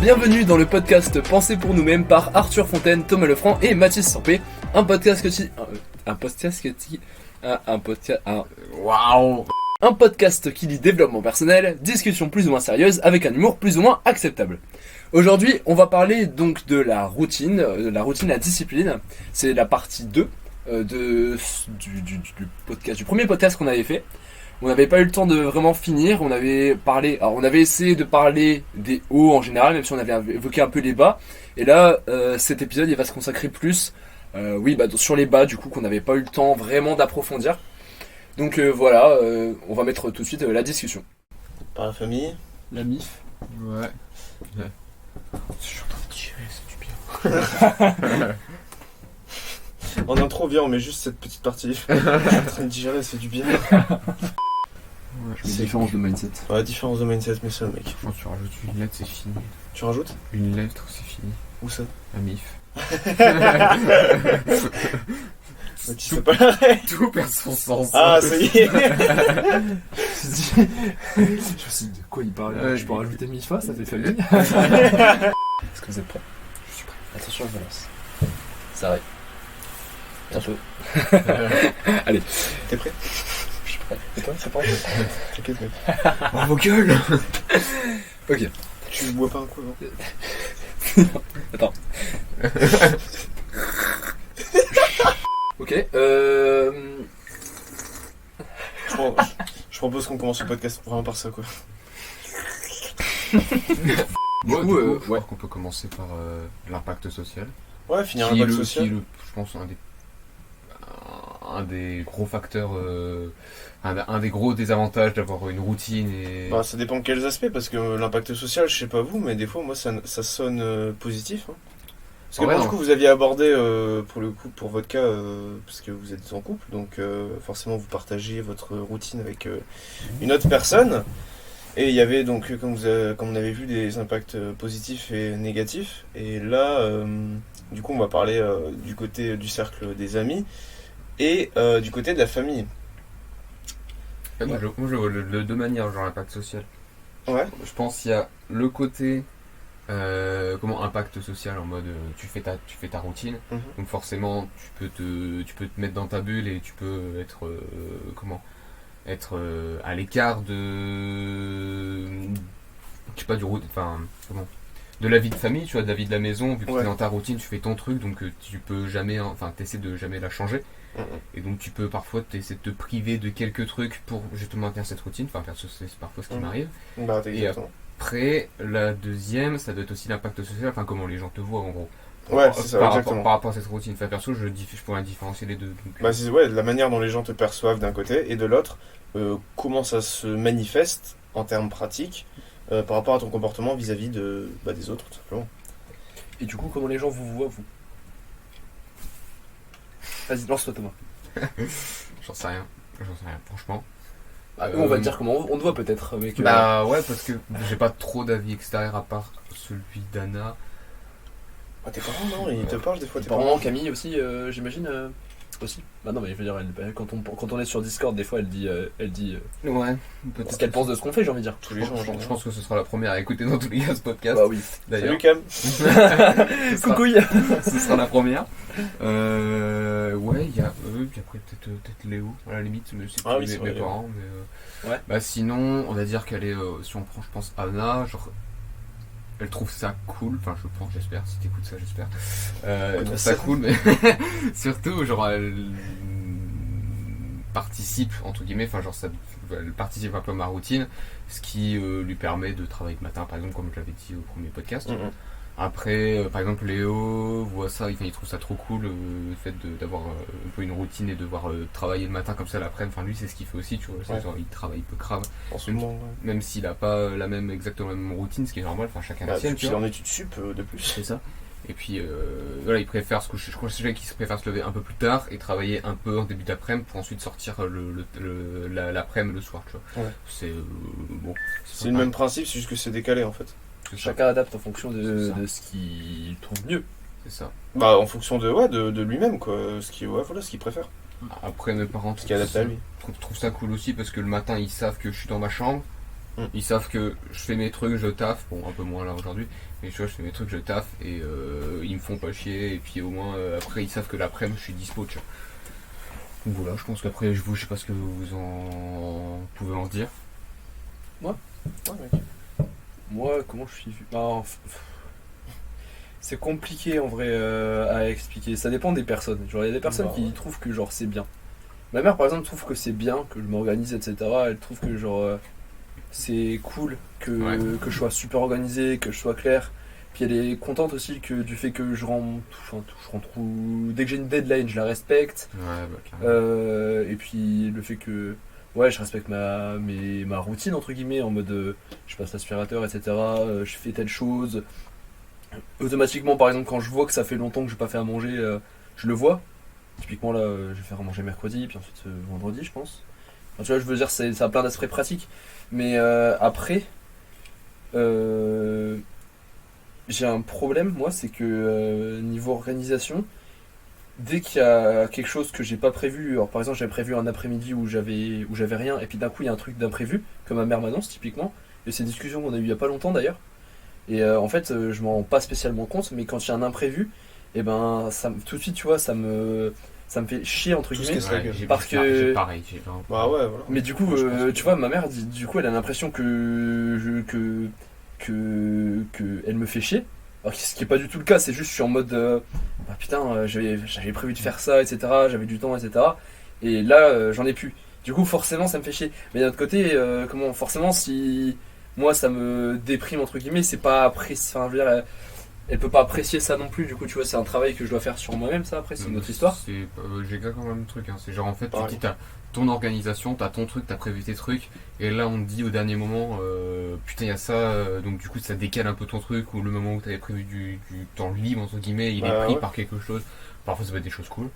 Bienvenue dans le podcast Pensez pour nous-mêmes par Arthur Fontaine, Thomas Lefranc et Mathis Sampé. Un podcast qui lit développement personnel, discussion plus ou moins sérieuse avec un humour plus ou moins acceptable. Aujourd'hui, on va parler donc de la routine, la discipline. C'est la partie 2 du podcast, du premier podcast qu'on avait fait. On n'avait pas eu le temps de vraiment finir, on avait essayé de parler des hauts en général, même si on avait évoqué un peu les bas. Et là, cet épisode, il va se consacrer plus sur les bas, du coup, qu'on n'avait pas eu le temps vraiment d'approfondir. Donc voilà, on va mettre tout de suite la discussion. Par la famille. La MIF. Ouais. Je suis en train de tirer, c'est du bien. En intro, viens, on met juste cette petite partie. Je suis en train de digérer, ça fait du bien. C'est différence de mindset. Ouais, différence de mindset, mais ça, mec. Quand tu rajoutes une lettre, c'est fini. Tu rajoutes Une lettre, c'est fini. Où ça La MIF. Tu sais pas l'arrêt. Tout perd son sens. Ah, ça y est. Je me suis dit, de quoi il parle. Je peux rajouter MIFA, ça fait famille. Est-ce que vous êtes prêts? Je suis prêt. Attention, je balance. Ça arrive. Bientôt. Allez. T'es prêt? Je suis prêt. Et toi, c'est pas T'inquiète, mec. Oh, vos gueules. Ok. Tu bois pas un coup, non? Attends. Ok. Je propose qu'on commence le podcast vraiment par ça, quoi. Moi, Du coup, je ouais. crois qu'on peut commencer par l'impact social. Ouais, finir Qui est l'impact social. je pense, un des gros facteurs, un des gros désavantages d'avoir une routine et... Bah, ça dépend de quels aspects, parce que l'impact social, je sais pas vous, mais des fois, moi, ça sonne positif. Hein. Parce que Ouais, bon, du non. coup, vous aviez abordé, pour le coup, pour votre cas, parce que vous êtes en couple, donc forcément, vous partagez votre routine avec une autre personne. Et il y avait donc, comme on avait vu, des impacts positifs et négatifs. Et là, du coup, on va parler du côté du cercle des amis et du côté de la famille. Ouais, moi, je vois de deux manières, genre l'impact social. Ouais. Je pense qu'il y a le côté impact social en mode tu fais ta routine, Mhm. donc forcément tu peux te mettre dans ta bulle et tu peux être à l'écart de de la vie de famille, tu vois, de la vie de la maison, vu que Ouais. t'es dans ta routine, tu fais ton truc, donc tu peux jamais, t'essaies de jamais la changer. Mhm. Et donc tu peux parfois essayer de te priver de quelques trucs pour justement maintenir cette routine, perso c'est parfois ce qui Mhm. m'arrive. Bah, t'as Et exactement. Après, la deuxième, ça doit être aussi l'impact social, comment les gens te voient en gros. Ouais, c'est ça, par exactement. rapport à cette routine. Perso, je pourrais différencier les deux. Donc, Bah, c'est la manière dont les gens te perçoivent d'un côté et de l'autre, comment ça se manifeste en termes pratiques par rapport à ton comportement vis-à-vis des autres, tout simplement. Et du coup, comment les gens vous voient, vous? Vas-y, lance-toi, Thomas. j'en sais rien, franchement. Nous, on va te dire comment on te voit peut-être. Avec, Bah ouais, parce que j'ai pas trop d'avis extérieur à part celui d'Anna. Ah, tes parents, non? Ils te parlent des fois, tes Parents, parents. Camille aussi, j'imagine. Aussi. Bah non, mais je veux dire, quand on est sur Discord, des fois, elle dit Ouais, ce qu'elle pense de ce qu'on fait, j'ai envie de dire. Tous les gens, Je pense que ce sera la première à écouter dans tous les cas ce podcast. Bah oui. Salut D'ailleurs, Cam. Coucouille. ce sera la première. Ouais, il y a eux, puis après peut-être Léo, à la limite, mais c'est Ah oui, mes c'est vrai, Léo. parents. Mais, Ouais. Bah sinon, on va dire qu'elle est, si on prend, je pense, Anna, genre, elle trouve ça cool, je pense, j'espère, si t'écoutes ça, j'espère. Elle trouve ça cool, mais surtout, genre, elle participe, entre guillemets, elle participe un peu à ma routine, ce qui lui permet de travailler le matin, par exemple, comme je l'avais dit au premier podcast. Mhm. Après, par exemple, Léo voit ça, il trouve ça trop cool, le fait d'avoir un peu une routine et de devoir travailler le matin comme ça l'après-midi. Lui, c'est ce qu'il fait aussi, tu vois. Ouais. Genre, il travaille peu grave, En ce moment, ouais. même s'il a pas exactement la même routine, ce qui est normal, chacun la Bah, sienne, puis tu il est vois. en études sup de plus. C'est ça. Et puis, voilà, il préfère se coucher. Je crois que c'est quelqu'un qui préfère se lever un peu plus tard et travailler un peu en début d'après-midi pour ensuite sortir l'après-midi le soir, tu vois. Ouais. C'est bon. C'est le même principe, c'est juste que c'est décalé en fait. C'est ça. Chacun adapte en fonction C'est de ça. ce qu'il trouve mieux. C'est ça. Bah, en fonction de lui-même, quoi. Ce qu'il préfère. Après, mes parents Ce qui est adapté à lui. trouvent ça cool aussi parce que le matin ils savent que je suis dans ma chambre Ils savent que je fais mes trucs, je taffe, bon un peu moins là aujourd'hui, mais tu vois je fais mes trucs, je taffe et ils me font pas chier et puis au moins après ils savent que l'après-midi je suis dispo, tu vois. Donc voilà, je pense qu'après je sais pas ce que vous en pouvez en dire. Ouais, mec. Moi, comment je suis vu? C'est compliqué en vrai à expliquer. Ça dépend des personnes. Genre, il y a des personnes Bah, qui ouais. trouvent que genre c'est bien. Ma mère, par exemple, trouve que c'est bien que je m'organise, etc. Elle trouve que genre c'est cool que je sois super organisé, que je sois clair. Puis elle est contente aussi que du fait que je rentre dès que j'ai une deadline, je la respecte. Ouais, bah clairement. Et puis le fait que ouais, je respecte ma routine entre guillemets en mode je passe l'aspirateur, etc. Je fais telle chose. Automatiquement, par exemple, quand je vois que ça fait longtemps que j'ai pas fait à manger, je le vois. Typiquement là, je vais faire à manger mercredi, puis ensuite vendredi, je pense. Enfin, tu vois, je veux dire, ça a plein d'aspects pratiques. Mais après, euh, j'ai un problème, moi, c'est que niveau organisation, dès qu'il y a quelque chose que j'ai pas prévu, alors par exemple, j'avais prévu un après-midi où j'avais rien, et puis d'un coup, il y a un truc d'imprévu, comme ma mère m'annonce, typiquement. Et c'est une discussion qu'on a eue il y a pas longtemps d'ailleurs. Et en fait, je m'en rends pas spécialement compte, mais quand il y a un imprévu, et ben, tout de suite, tu vois, ça me fait chier, entre Tout ce guillemets. qui est- Ouais, parce que- j'ai pareil, j'ai vraiment- Bah ouais, voilà. Mais du coup, Moi, je pense que- tu vois, ma mère, du coup, elle a l'impression que elle me fait chier. Alors, ce qui est pas du tout le cas, c'est juste, je suis en mode, bah putain, j'avais prévu de faire ça, etc. J'avais du temps, etc. Et là, j'en ai plus. Du coup, forcément, ça me fait chier. Mais d'un autre côté, forcément, si moi, ça me déprime, entre guillemets, c'est pas apprécié. Enfin, je veux dire, elle peut pas apprécier ça non plus. Du coup, tu vois, c'est un travail que je dois faire sur moi-même, ça, après, c'est une autre histoire. J'ai exactement le même truc. Hein. C'est genre en fait, tu Pareil. dis, t'as ton organisation, t'as ton truc, t'as prévu tes trucs, et là on te dit au dernier moment, putain, il y a ça, donc du coup ça décale un peu ton truc, ou le moment où t'avais prévu du temps libre, entre guillemets, il est Bah pris ouais. par quelque chose. Parfois ça peut être des choses cool,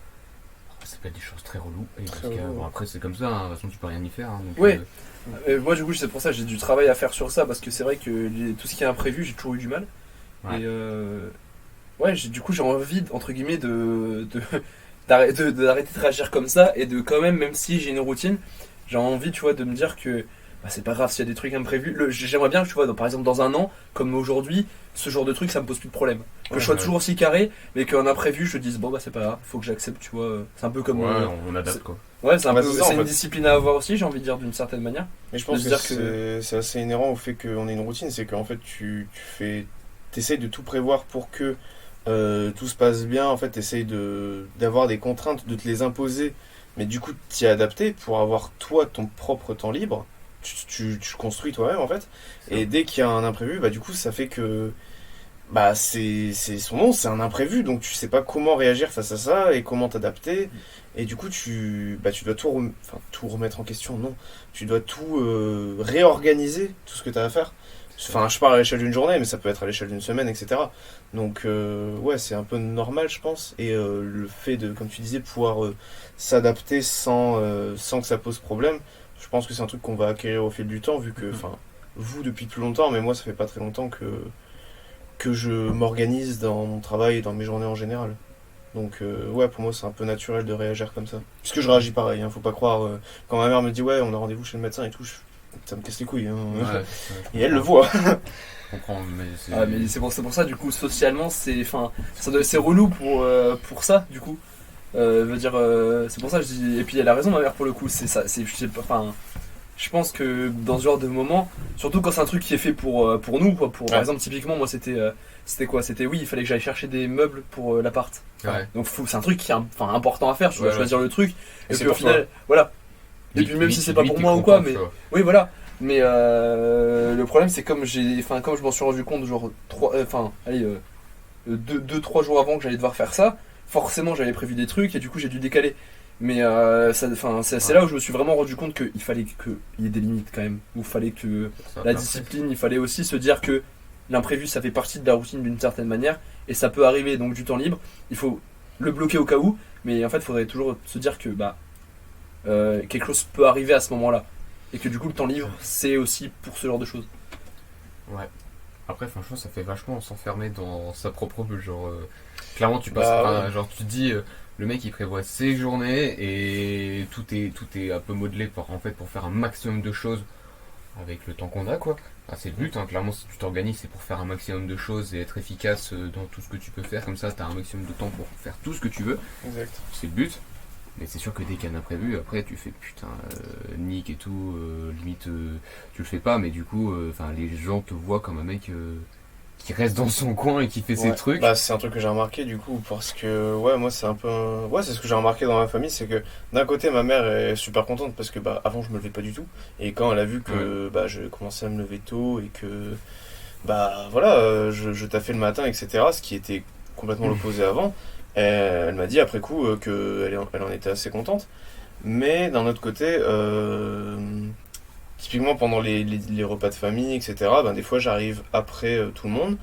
parfois ça peut être des choses très reloues, et Très parce que, relou, bon, ouais. après c'est comme ça, hein, de toute façon tu peux rien y faire. Hein, donc, Ouais. Moi, du coup, c'est pour ça que j'ai du travail à faire sur ça, parce que c'est vrai que tout ce qui est imprévu, j'ai toujours eu du mal. Ouais. Et ouais, du coup, j'ai envie, entre guillemets, d'arrêter de réagir comme ça, et de quand même, même si j'ai une routine, j'ai envie, tu vois, de me dire que bah, c'est pas grave s'il y a des trucs imprévus. J'aimerais bien, tu vois, par exemple, dans un an, comme aujourd'hui, ce genre de truc, ça me pose plus de problème. Que je sois Ouais. toujours aussi carré, mais qu'un imprévu, je dise, bon, bah, c'est pas grave, faut que j'accepte, tu vois. C'est un peu comme. ouais, on adapte quoi. Ouais, c'est un Bah, peu, c'est ça, en c'est une fait. discipline à avoir aussi, j'ai envie de dire, d'une certaine manière. Mais je pense de que, se dire que- c'est assez inhérent au fait qu'on ait une routine, c'est qu'en fait t'essayes de tout prévoir pour que tout se passe bien, en fait t'essayes d'avoir des contraintes, de te les imposer, mais du coup t'y adapter pour avoir toi ton propre temps libre, tu construis toi-même en fait, et dès qu'il y a un imprévu, bah du coup ça fait que bah c'est son nom, c'est un imprévu, donc tu sais pas comment réagir face à ça et comment t'adapter. Et du coup, tu dois tout remettre en question, non. Tu dois tout réorganiser, tout ce que tu as à faire. Enfin, je parle à l'échelle d'une journée, mais ça peut être à l'échelle d'une semaine, etc. Donc, ouais, c'est un peu normal, je pense. Et le fait de, comme tu disais, pouvoir s'adapter sans que ça pose problème, je pense que c'est un truc qu'on va acquérir au fil du temps, vu que, enfin, vous depuis plus longtemps, mais moi, ça fait pas très longtemps que je m'organise dans mon travail et dans mes journées en général. Donc ouais, pour moi c'est un peu naturel de réagir comme ça. Puisque je réagis pareil, hein, faut pas croire. Quand ma mère me dit ouais, on a rendez-vous chez le médecin et tout, ça me casse les couilles. Hein. Ouais, Et elle le voit. Je comprends, mais c'est. Ah, mais c'est pour ça, du coup, socialement, c'est relou pour ça, du coup. Veut dire, c'est pour ça que je dis. Et puis elle a raison, ma mère, pour le coup. C'est ça. Je pense que dans ce genre de moment, surtout quand c'est un truc qui est fait pour nous, quoi. Par exemple, typiquement, moi, c'était quoi? C'était oui, il fallait que j'aille chercher des meubles pour l'appart. Ouais. Donc c'est un truc qui est important à faire. Tu dois Ouais, choisir le truc. Et Et c'est puis au pour final, voilà. Et puis même si c'est pas pour moi ou quoi, mais oui, voilà. Mais le problème, c'est comme comme je m'en suis rendu compte, genre 2-3 jours avant que j'allais devoir faire ça, forcément j'avais prévu des trucs et du coup j'ai dû décaler. Mais c'est là où je me suis vraiment rendu compte qu'il fallait qu'il y ait des limites quand même. Où il fallait que la discipline, il fallait aussi se dire que l'imprévu ça fait partie de la routine d'une certaine manière et ça peut arriver, donc du temps libre, il faut le bloquer au cas où, mais en fait il faudrait toujours se dire que quelque chose peut arriver à ce moment-là. Et que du coup le temps libre c'est aussi pour ce genre de choses. Ouais. Après, franchement, ça fait vachement s'enfermer dans sa propre bulle. Genre, clairement, tu passes. Bah, Genre, tu te dis, le mec il prévoit ses journées et tout est un peu modelé pour faire un maximum de choses avec le temps qu'on a, quoi. Enfin, c'est le but, hein. Clairement, si tu t'organises, c'est pour faire un maximum de choses et être efficace dans tout ce que tu peux faire. Comme ça, tu as un maximum de temps pour faire tout ce que tu veux. Exact. C'est le but. Mais c'est sûr que dès qu'il y a un imprévu, après, tu fais putain, nique et tout. Limite, tu le fais pas, mais du coup, les gens te voient comme un mec qui reste dans son coin et qui fait ses trucs. Bah, c'est un truc que j'ai remarqué du coup, parce que ouais, moi c'est un peu. Ouais, c'est ce que j'ai remarqué dans ma famille, c'est que d'un côté ma mère est super contente parce que bah, avant je me levais pas du tout, et quand elle a vu que bah, je commençais à me lever tôt et que bah voilà, je taffais le matin, etc., ce qui était complètement l'opposé avant, elle m'a dit après coup elle en était assez contente. Mais d'un autre côté, typiquement pendant les repas de famille, etc., ben, des fois j'arrive après tout le monde,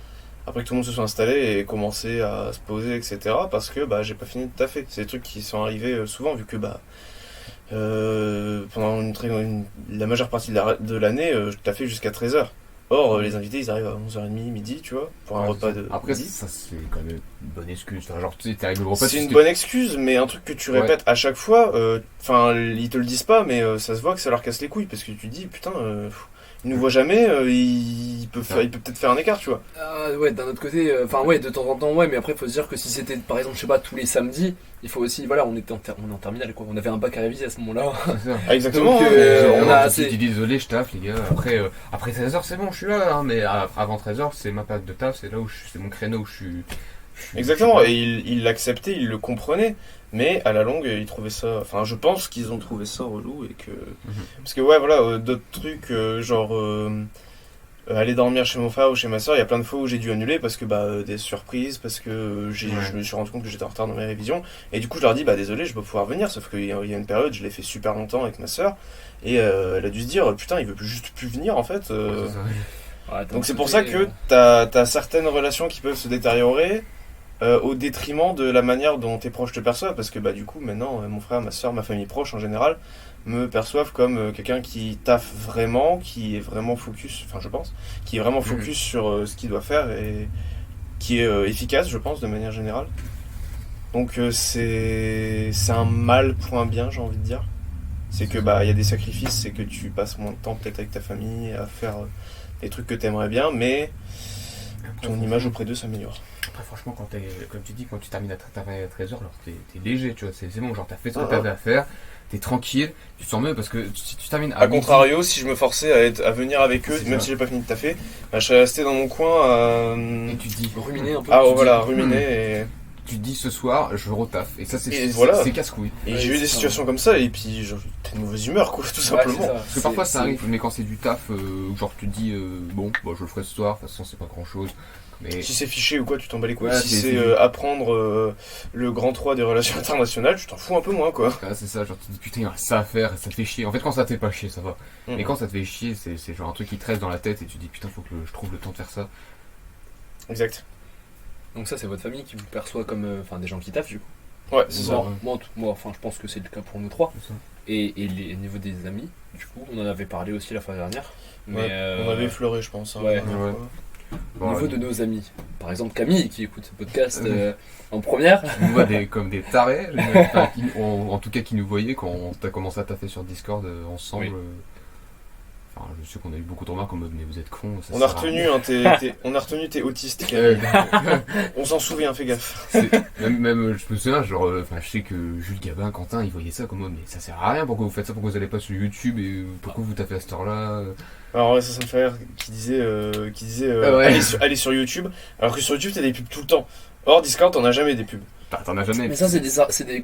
après que tout le monde se soit installé et commencé à se poser, etc., parce que bah, j'ai pas fini de taffer. C'est des trucs qui sont arrivés souvent, vu que bah, pendant la majeure partie de l'année, je taffais jusqu'à 13h. Or, les invités, ils arrivent à 11h30, midi, tu vois, pour un repas de Après, midi. ça, c'est quand même une bonne excuse. Enfin, genre, tu sais, t'arrives au repas. C'est une bonne excuse, mais un truc que tu répètes à chaque fois, ils te le disent pas, mais ça se voit que ça leur casse les couilles, parce que tu te dis, putain, il nous voit jamais, il peut peut-être faire un écart, tu vois. Ouais, d'un autre côté, de temps en temps, ouais, mais après, faut se dire que si c'était, par exemple, je sais pas, tous les samedis, il faut aussi, voilà, on est en terminale, quoi. On avait un bac à réviser à ce moment-là. C'est ça. Ah, exactement. Donc, On on a a assez- dit désolé, je taffe, les gars. Après 13h, c'est bon, je suis là, hein, mais avant 13h, c'est ma période de taf, c'est là où c'est mon créneau où je suis. Exactement, et il l'acceptait, il le comprenait, mais à la longue, il trouvait ça. Enfin, je pense qu'ils ont trouvé ça relou et que. Parce que, ouais, voilà, d'autres trucs, aller dormir chez mon frère ou chez ma soeur, il y a plein de fois où j'ai dû annuler parce que, bah, des surprises, parce que je me suis rendu compte que j'étais en retard dans mes révisions, et du coup, je leur dis, bah, désolé, je vais pas pouvoir venir, sauf qu'il y a une période, je l'ai fait super longtemps avec ma soeur, et elle a dû se dire, putain, il veut juste plus venir, en fait. C'est ça. Ouais, d'un Donc c'est autre pour ça côté, que t'as certaines relations qui peuvent se détériorer au détriment de la manière dont tes proches te perçoivent, parce que bah du coup maintenant mon frère, ma soeur, ma famille proche en général me perçoivent comme quelqu'un qui taffe vraiment, qui est vraiment focus, enfin je pense, qui est vraiment focus sur ce qu'il doit faire et qui est efficace, je pense, de manière générale. Donc c'est un mal pour un bien, j'ai envie de dire. C'est que bah il y a des sacrifices, c'est que tu passes moins de temps peut-être avec ta famille à faire des trucs que t'aimerais bien, mais ton image auprès d'eux s'améliore. Après, franchement, comme tu dis, quand tu termines à 13h, alors t'es léger, tu vois, c'est bon, genre t'as fait ce que t'avais à faire, t'es tranquille, tu te sens mieux parce que si tu termines à A midi, contrario, si je me forçais à venir avec eux, C'est même ça. si j'ai pas fini de taffer, bah, je serais resté dans mon coin et tu te dis, ruminer un peu. à tu voilà, dis, ruminer. tu te dis ce soir, je retaffe. Et ça, Et voilà. c'est casse-couille. Et Ouais, j'ai eu c'est des ça. situations comme ça, et puis genre, t'es de mauvaise humeur, quoi, tout simplement. Parce que parfois ça arrive, mais quand c'est du taf, genre tu te dis, bon, bah, je le ferai ce soir, de toute façon c'est pas grand-chose. Mais Si c'est fiché ou quoi, tu t'en bats les couilles. Ouais, Si c'est- c'est apprendre le grand 3 des relations internationales, tu t'en fous un peu moins, quoi. c'est ça, genre tu te dis putain, il y a ça à faire, ça te fait chier. En fait, quand ça te fait pas chier, ça va. Mhm. Mais quand ça te fait chier, c'est genre un truc qui te reste dans la tête et tu te dis putain, faut que je trouve le temps de faire ça. Exact. Donc ça, c'est votre famille qui vous perçoit comme des gens qui taffent du coup. Ouais, c'est ça. Moi, je pense que c'est le cas pour nous trois. C'est ça. Et au niveau des amis, du coup, on en avait parlé aussi la fois dernière. Mais Ouais, on avait effleuré, je pense. Hein, ouais. la dernière Ouais. fois. au niveau de nos amis, par exemple Camille qui écoute ce podcast en première. Tu nous vois comme des tarés, en tout cas qui nous voyaient quand t'as commencé à taffer sur Discord ensemble. Oui. Enfin, je sais qu'on a eu beaucoup de remarques en mode mais vous êtes cons. ça On a sert à retenu, rien. on a retenu tes autistes. Euh, On s'en souvient, fais gaffe. même je me souviens, genre, je sais que Jules Gabin, Quentin, ils voyaient ça comme moi, mais ça sert à rien, pourquoi vous faites ça, pourquoi vous allez pas sur YouTube et pourquoi vous taffez à cette heure-là Alors ouais, ça me fait rire, qui disait ouais. allez sur YouTube, alors que sur YouTube t'as des pubs tout le temps. Or Discord t'en as jamais des pubs. T'en as jamais. Mais ça, c'est des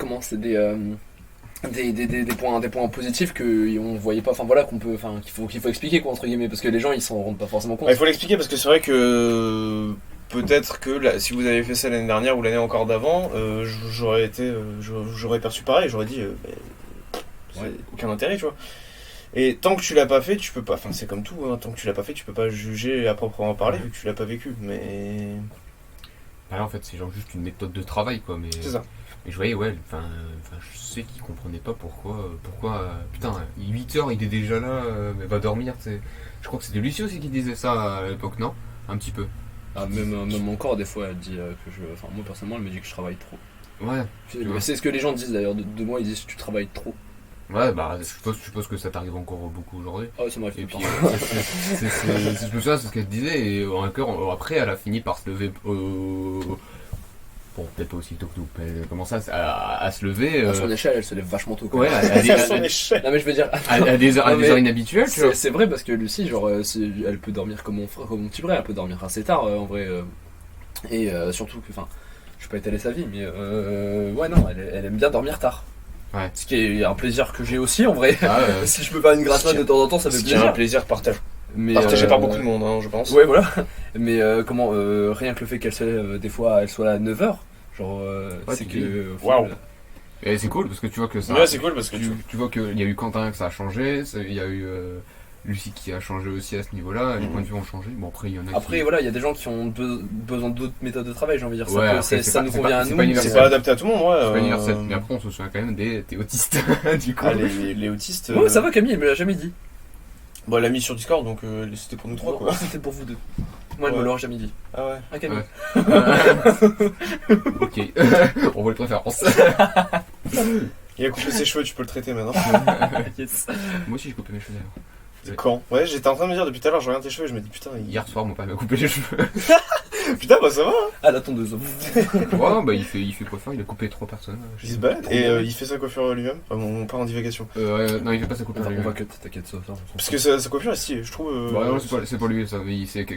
points positifs que on voyait pas, qu'il faut expliquer quoi entre guillemets, parce que les gens ils s'en rendent pas forcément compte. Il faut l'expliquer parce que c'est vrai que peut-être que si vous avez fait ça l'année dernière ou l'année encore d'avant, j'aurais perçu pareil, j'aurais dit c'est Ouais. aucun intérêt, tu vois. Et tant que tu l'as pas fait, tu peux pas. Enfin c'est comme tout, hein, tant que tu l'as pas fait, tu peux pas juger à proprement parler vu que tu l'as pas vécu. Mais Bah là, en fait, c'est genre juste une méthode de travail, quoi, mais. c'est ça. Mais je voyais, ouais, je sais qu'ils comprenaient pas pourquoi, putain, 8h, il est déjà là, mais va dormir, tu sais. Je crois que c'était Lucie aussi qui disait ça à l'époque, non? Un petit peu. Ah, même encore des fois elle dit moi personnellement elle me dit que je travaille trop. Ouais. C'est ce que les gens disent d'ailleurs de moi, ils disent que tu travailles trop. Ouais, bah, je suppose que ça t'arrive encore beaucoup aujourd'hui. Ah ouais, ça m'arrive Et tout puis, le temps. je me souviens, c'est ce qu'elle disait, et après, elle a fini par se lever. Bon, peut-être pas aussi tôt que nous, mais elle commence à se lever. À son échelle, elle se lève vachement tôt. Quand Ouais, même. à À son des, échelle. Non mais je veux dire, à des heures, Non, mais heures inhabituelles, tu vois. c'est vrai parce que Lucie, genre, elle peut dormir comme mon petit frère, elle peut dormir assez tard en vrai. Et surtout que, enfin, je peux étaler sa vie, mais ouais, non, elle aime bien dormir tard. Ouais. Ce qui est un plaisir que j'ai aussi en vrai. Ah, Si je peux faire une grasse mat de temps en temps, ça fait Ce qui est un plaisir. plaisir Mais, partagé par beaucoup de monde, hein, je pense. Ouais, voilà. Mais comment, rien que le fait qu'elle se lève, des fois, elle soit là à 9h, genre, Ouais, c'est tu que. au Waouh. final, Et c'est cool parce que tu vois que ça. Ouais, c'est cool parce que tu vois qu'il y a eu Quentin que ça a changé, il y a eu Lucie qui a changé aussi à ce niveau-là, les points de vue ont changé. Bon, après, il y en a Après, qui. voilà, il y a des gens qui ont besoin d'autres méthodes de travail, j'ai envie de dire. Ouais, Ça, après, ça nous convient à c'est nous. pas mais universel. c'est pas adapté à tout le monde, ouais. C'est pas universel. Mais après, on se souvient quand même des autistes, du coup. Ah, les autistes. Ouais, ça va, Camille, elle me l'a jamais dit. Bon, elle l'a mis sur Discord, donc c'était pour nous trois, Non, quoi. c'était pour vous deux. Moi, elle me Ouais. l'aurait jamais dit. Ah ouais. Ah, Camille. Ok, on voit les préférences. Il a coupé ses cheveux, tu peux le traiter maintenant. Yes. Moi aussi, j'ai coupé mes cheveux d'ailleurs. C'est quand? Ouais, j'étais en train de me dire depuis tout à l'heure, je regarde tes cheveux et je me dis putain, Hier soir, mon père m'a coupé les cheveux. putain, bah ça va, hein. Ah, la tondeuse. Ouais, bah il fait quoi faire? Il a coupé 3 personnes. Il se balade et il fait sa coiffure lui-même. On part en divagation. Non, il fait pas sa coupure. On va cut, t'inquiète, ça. Parce que sa coiffure est stylée, je trouve. Bah non, c'est pas lui ça,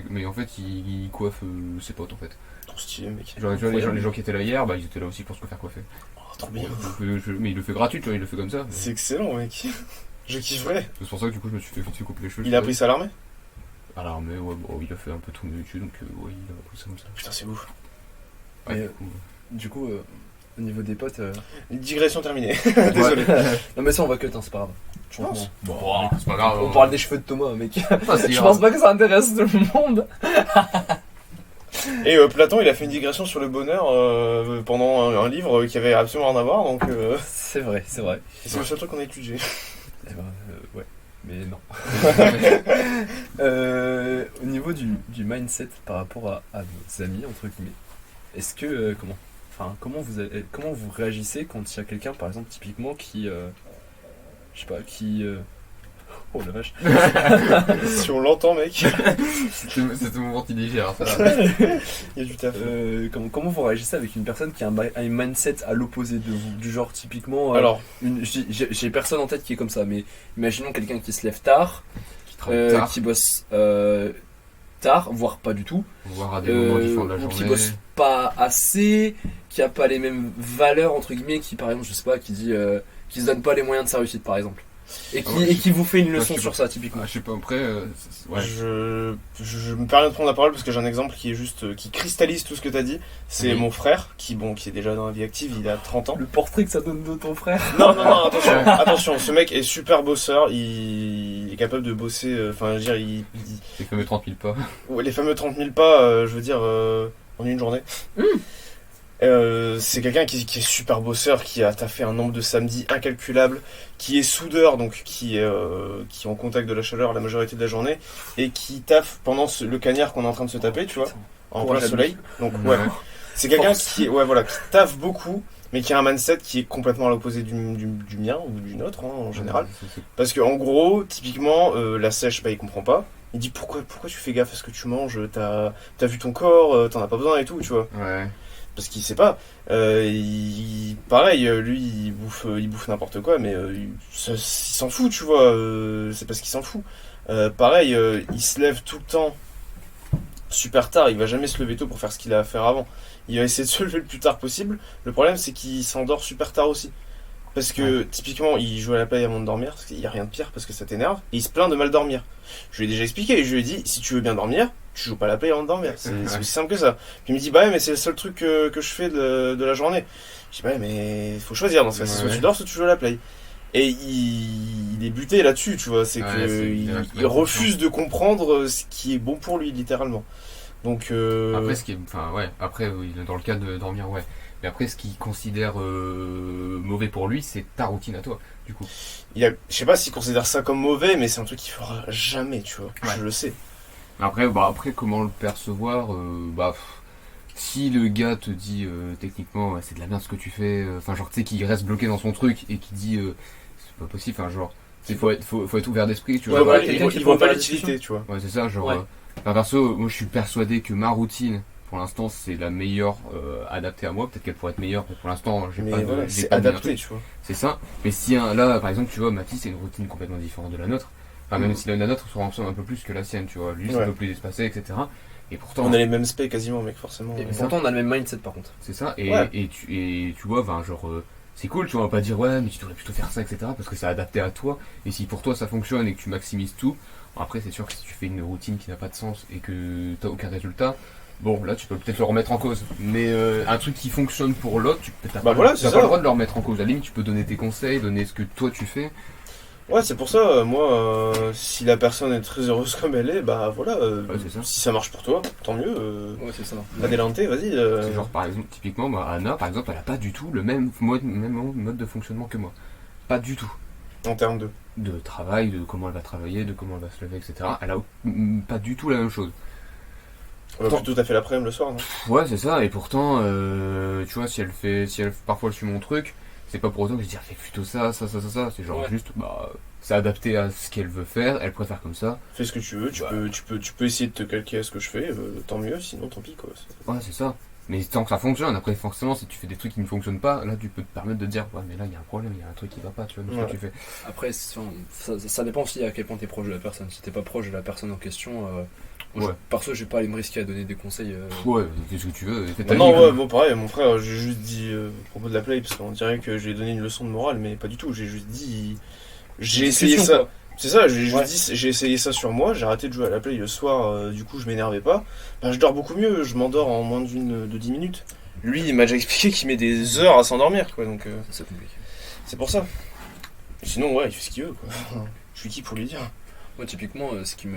mais en fait il coiffe ses potes en fait. Trop stylé, mec. Genre tu vois, les gens qui étaient là hier, bah ils étaient là aussi pour se faire coiffer. Oh, trop bien. Mais il le fait gratuit, tu vois, il le fait comme ça. C'est excellent, mec. Je kifferais. C'est pour ça que du coup je me suis fait couper les cheveux. Il a pris ça à l'armée? à l'armée, ouais, bon, il a fait un peu tout dessus, donc ouais, il a pris ça comme ça. Putain, c'est ouf. Ouais, Mais, du coup, Du coup, au niveau des potes. Digression terminée. Désolé. Non, mais ça, on va cut, hein, c'est pas grave. Tu penses? bon, c'est pas grave. On parle des cheveux de Thomas, mec. Ah, c'est Je grave. pense pas que ça intéresse tout le monde. Et Platon, il a fait une digression sur le bonheur pendant un livre qui avait absolument rien à voir, donc C'est vrai, c'est vrai. c'est le seul truc qu'on a étudié. Eh ben, ouais, mais non. Au niveau du mindset par rapport à vos amis, entre guillemets, est-ce que, comment vous réagissez quand il y a quelqu'un, par exemple, typiquement, qui, je sais pas, oh la vache. Si on l'entend, mec, C'était mon ventilégère, ça va. il y a du taf. Comment vous réagissez avec une personne qui a un mindset à l'opposé de vous, du genre typiquement, Alors, j'ai personne en tête qui est comme ça, mais imaginons quelqu'un qui se lève tard, Qui travaille tard, qui bosse tard, voire pas du tout, voire à des moments différents de la ou journée. qui bosse pas assez, qui a pas les mêmes valeurs entre guillemets, qui par exemple, je sais pas, qui dit, qui se donne pas les moyens de sa réussite par exemple, et qui, Ah ouais, et qui vous fait une ouais, leçon je sais sur ça typiquement. Ah, je sais pas, après, ouais. je me permets de prendre la parole parce que j'ai un exemple qui est juste qui cristallise tout ce que t'as dit. C'est Oui. mon frère qui est déjà dans la vie active, il a 30 ans. Le portrait que ça donne de ton frère. Non, attention, ce mec est super bosseur, il est capable de bosser, enfin, je veux dire, C'est comme 30 000 pas. ouais, les fameux 30 000 pas, je veux dire, en une journée. C'est quelqu'un qui est super bosseur, qui a taffé un nombre de samedis incalculable, qui est soudeur, donc qui est en contact de la chaleur la majorité de la journée, et qui taffe pendant le cagnard qu'on est en train de se taper, tu vois, en plein Courage à soleil. Donc ouais, c'est quelqu'un Force. qui taffe beaucoup, mais qui a un mindset qui est complètement à l'opposé du mien ou du nôtre, hein, en général. Parce que en gros, typiquement, la sèche, bah, il comprend pas. Il dit pourquoi tu fais gaffe à ce que tu manges, t'as vu ton corps, t'en as pas besoin et tout, tu vois. Ouais. Parce qu'il sait pas. Pareil, lui, il bouffe n'importe quoi, mais il s'en fout, tu vois. C'est parce qu'il s'en fout. Pareil, il se lève tout le temps super tard. Il va jamais se lever tôt pour faire ce qu'il a à faire avant. Il va essayer de se lever le plus tard possible. Le problème, c'est qu'il s'endort super tard aussi. Parce que, typiquement, il joue à la play avant de dormir, parce qu'il n'y a rien de pire, parce que ça t'énerve, et il se plaint de mal dormir. Je lui ai déjà expliqué, je lui ai dit, si tu veux bien dormir, tu joues pas à la play avant de dormir, c'est aussi simple que ça. Puis il me dit, bah ouais, mais c'est le seul truc que je fais de la journée. Je dis, bah ouais, mais il faut choisir, dans ce cas, c'est soit tu dors, soit tu joues à la play. Et il est buté là-dessus, tu vois, c'est Ouais, que il refuse de comprendre ce qui est bon pour lui, littéralement. Donc, Après, après, oui, dans le cas de dormir, ouais. Mais après, ce qu'il considère mauvais pour lui, c'est ta routine à toi, du coup. je sais pas s'il considère ça comme mauvais, mais c'est un truc qu'il fera jamais, tu vois, Ouais. je le sais. Après, comment le percevoir si le gars te dit techniquement ouais, c'est de la merde ce que tu fais, enfin genre tu sais qu'il reste bloqué dans son truc et qui dit pas possible, enfin genre, faut être ouvert d'esprit, tu Ouais, vois. voilà, ils quelqu'un voient- qui ils voit voient pas la l'utilité, tu vois. Ouais, c'est ça, genre. Ouais. Enfin, perso, moi je suis persuadé que ma routine, pour l'instant, c'est la meilleure adaptée à moi. Peut-être qu'elle pourrait être meilleure, mais pour l'instant, j'ai Mais pas de. voilà, j'ai c'est pas de meilleur adapté, truc. tu vois. C'est ça. Mais si là, par exemple, tu vois, Mathis, c'est une routine complètement différente de la nôtre. Enfin, même si la nôtre se ressemble un peu plus que la sienne, tu vois. Lui, c'est Ouais. un peu plus espacé, etc. Et pourtant, On a les mêmes specs quasiment, mec, forcément. Et ça. pourtant, on a le même mindset par contre. c'est ça. Ouais. Et tu vois, enfin, genre, c'est cool, tu vois, on va pas dire, ouais, mais tu devrais plutôt faire ça, etc. Parce que c'est adapté à toi. Et si pour toi ça fonctionne et que tu maximises tout, bon, après, c'est sûr que si tu fais une routine qui n'a pas de sens et que t'as aucun résultat, bon, là, tu peux peut-être le remettre en cause. Mais un truc qui fonctionne pour l'autre, t'as Bah pas, voilà, t'as c'est pas ça. le droit de le remettre en cause. À la limite, tu peux donner tes conseils, donner ce que toi tu fais. Ouais, c'est pour ça, moi, si la personne est très heureuse comme elle est, bah voilà, Ouais, c'est ça. si ça marche pour toi, tant mieux. Ouais, c'est ça. Adelante, vas-y. C'est genre, par exemple, typiquement, moi, Anna, par exemple, elle a pas du tout le même mode de fonctionnement que moi. Pas du tout. En termes de. De travail, de comment elle va travailler, de comment elle va se lever, etc. Elle a pas du tout la même chose. Plutôt t'as fait l'après-midi le soir, non? Ouais, c'est ça, et pourtant, tu vois, parfois elle suit mon truc, c'est pas pour autant que je dis, fais plutôt ça. C'est genre Ouais. juste, bah, c'est adapté à ce qu'elle veut faire, elle préfère comme ça. Fais ce que tu veux, tu peux essayer de te calquer à ce que je fais, tant mieux, sinon tant pis quoi. Ouais, c'est ça. Mais tant que ça fonctionne, après, forcément, si tu fais des trucs qui ne fonctionnent pas, là, tu peux te permettre de te dire, ouais, mais là, il y a un problème, il y a un truc qui va pas, tu vois, dans ce que tu fais. Après, ça dépend aussi à quel point t'es proche de la personne. Si t'es pas proche de la personne en question, moi, Ouais. perso, je vais pas aller me risquer à donner des conseils. Ouais, qu'est-ce que tu veux, fais ta Non, vie, ouais, quoi. bon, pareil, mon frère, j'ai juste dit à propos de la play, parce qu'on dirait que j'ai donné une leçon de morale, mais pas du tout, j'ai juste dit. J'ai essayé Discussion, ça. quoi. C'est ça, j'ai juste Ouais. dit, j'ai essayé ça sur moi, j'ai arrêté de jouer à la play le soir, du coup je m'énervais pas. Bah, je dors beaucoup mieux, je m'endors en moins de 10 minutes. Lui, il m'a déjà expliqué qu'il met des heures à s'endormir, quoi, donc C'est compliqué. c'est pour ça. Sinon, ouais, il fait ce qu'il veut, quoi. Je suis qui pour lui dire? Moi, typiquement, ce qui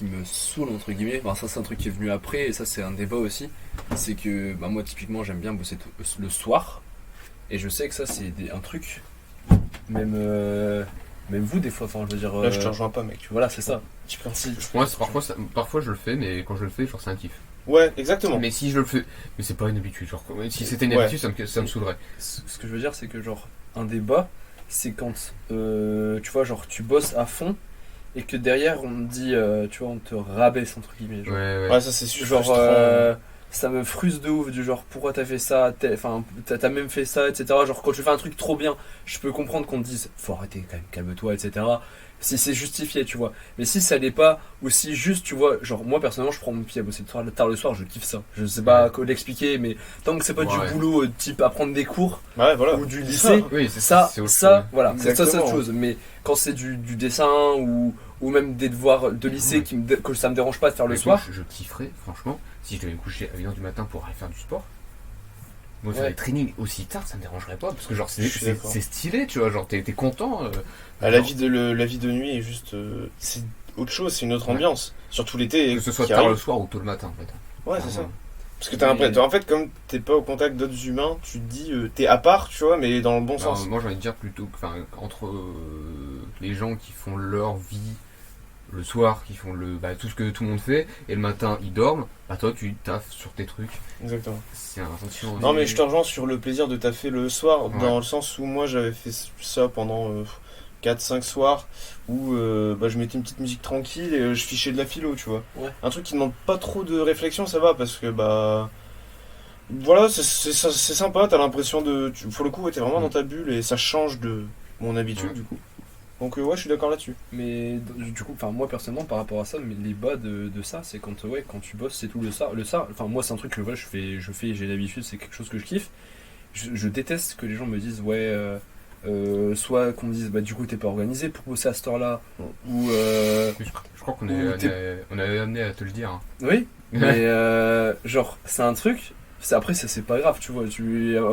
me saoule, entre guillemets, enfin, ça c'est un truc qui est venu après, et ça c'est un débat aussi, c'est que bah, moi, typiquement, j'aime bien bosser le soir, et je sais que ça c'est un truc, même vous, des fois, enfin, je veux dire. Là, je te rejoins pas, mec, tu vois. Voilà, c'est ça. Petit principe. Ouais, parfois je le fais, mais quand je le fais, genre, c'est un kiff. Ouais, exactement. Mais si je le fais, mais c'est pas une habitude, genre, si c'était une Ouais. habitude, ça me saoulerait. Ce que je veux dire, c'est que, genre, un débat, c'est quand, tu vois, genre, tu bosses à fond, et que derrière, on te dit, tu vois, on te rabaisse, entre guillemets. Genre. Ouais. Ouais, ça c'est sûr. Genre, ça me frustre de ouf, du genre, pourquoi t'as fait ça, enfin, t'as même fait ça, etc. Genre, quand tu fais un truc trop bien, je peux comprendre qu'on te dise, faut arrêter quand même, calme-toi, etc. Si c'est justifié, tu vois. Mais si ça l'est pas, ou si juste, tu vois, genre, moi personnellement, je prends mon pied à bosser tard le soir, je kiffe ça. Je sais pas l'expliquer, mais tant que c'est pas Ouais. du boulot type apprendre des cours Ouais, voilà. ou du lycée, Oui, ça, c'est autre voilà, c'est Exactement. autre chose. Mais quand c'est du dessin ou même des devoirs de lycée Ouais. que ça me dérange pas de faire le Mais soir, Je kifferais, franchement, si je devais me coucher à 1h du matin pour aller faire du sport. Moi, Ouais. faire des trainings aussi tard, ça me dérangerait pas, parce que genre, Je suis d'accord. c'est stylé, tu vois, genre, t'es content. Ah, la vie de nuit est juste. C'est autre chose, c'est une autre Ouais. ambiance. Surtout l'été. Que ce soit qui tard arrive. le soir ou tôt le matin, en fait. Ouais, c'est ça. Vraiment. Parce que t'as l'impression. En fait, comme t'es pas au contact d'autres humains, tu te dis. T'es à part, tu vois, mais dans le bon Alors, sens. moi, j'ai envie de dire plutôt que, enfin, entre les gens qui font leur vie le soir, qui font tout ce que tout le monde fait, et le matin, ils dorment, bah toi, tu taffes sur tes trucs. Exactement. C'est un sentiment. Non, mais je te rejoins sur le plaisir de taffer le soir, Ouais. dans le sens où moi j'avais fait ça pendant 4-5 soirs, où je mettais une petite musique tranquille et je fichais de la philo, tu vois. Ouais. Un truc qui demande pas trop de réflexion, ça va, parce que voilà, c'est sympa, t'as l'impression pour le coup, ouais, t'es vraiment dans ta bulle et ça change de mon habitude, Ouais. du coup. Donc, ouais, je suis d'accord là-dessus. mais du coup, enfin moi personnellement par rapport à ça, mais les bas de ça, c'est quand quand tu bosses, c'est tout le ça. Enfin moi c'est un truc que voilà, j'ai l'habitude, c'est quelque chose que je kiffe. Je déteste que les gens me disent soit qu'on me dise bah du coup t'es pas organisé pour bosser à cette heure-là, ou Je crois qu'on Ou on est amené à te le dire. Hein. oui, mais genre c'est un truc. Après ça c'est pas grave, tu vois.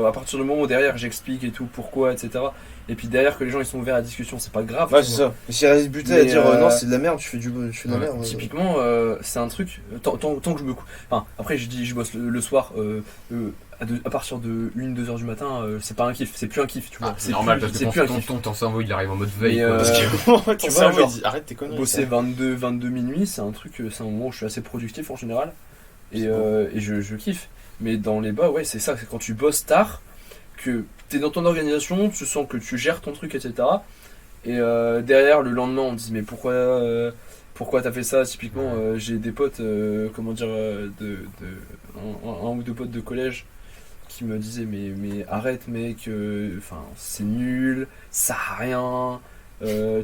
À partir du moment où derrière j'explique et tout pourquoi, etc. Et puis derrière que les gens ils sont ouverts à la discussion, c'est pas grave. Ouais, tu c'est vois. ça. Mais si elle reste butée à Mais, dire non, c'est de la merde, tu fais de la Ouais, merde. Typiquement, c'est un truc. Tant que je me couche. Enfin, après, je bosse le soir à partir de 1-2 heures du matin. C'est pas un kiff, c'est plus un kiff, tu vois. C'est normal parce c'est que plus un ton, kiff. ton cerveau il arrive en mode veille. Mais, quoi. Parce que tu ton vois, cerveau, genre, il dit arrête tes conneries. Bosser 22 minuit, c'est un truc. C'est un moment où je suis assez productif en général. Et je kiffe. Mais dans les bas, ouais, c'est ça. C'est quand tu bosses tard, que t'es dans ton organisation, tu sens que tu gères ton truc, etc. Et derrière, le lendemain, on te dit mais pourquoi t'as fait ça? Typiquement, j'ai des potes, comment dire, un ou deux potes de collège qui me disaient mais arrête mec, enfin c'est nul, ça sert à rien.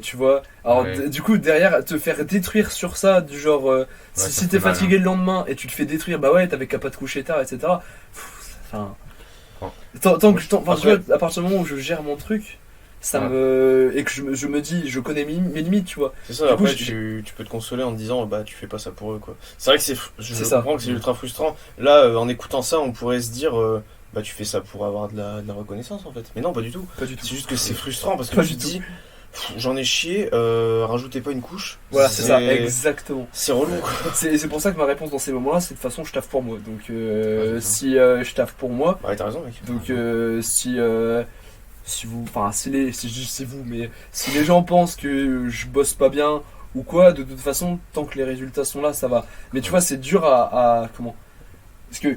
Tu vois, alors du coup derrière te faire détruire sur ça, du genre si t'es fatigué le lendemain et tu te fais détruire, bah ouais t'avais qu'à pas te coucher tard, etc. Enfin, tant que tu vois, à partir du moment où je gère mon truc, ça et que je me dis je connais mes limites, tu vois. C'est ça, du après coup, tu peux te consoler en te disant bah tu fais pas ça pour eux quoi. C'est vrai que je ça. comprends que c'est ultra frustrant. Là en écoutant ça on pourrait se dire bah tu fais ça pour avoir de la reconnaissance en fait. Mais non pas du tout. Pas du tout. C'est juste que c'est frustrant parce que Pas tu du te tout. dis j'en ai chié, rajoutez pas une couche. Voilà, c'est ça, exactement. C'est relou quoi. C'est pour ça que ma réponse dans ces moments-là, c'est de toute façon je taffe pour moi. Donc si je taffe pour moi, Ouais t'as raison mec. donc si vous, enfin si je dis c'est vous, mais si les gens pensent que je bosse pas bien ou quoi, de toute façon tant que les résultats sont là, ça va. Mais tu vois, c'est dur à comment. Parce que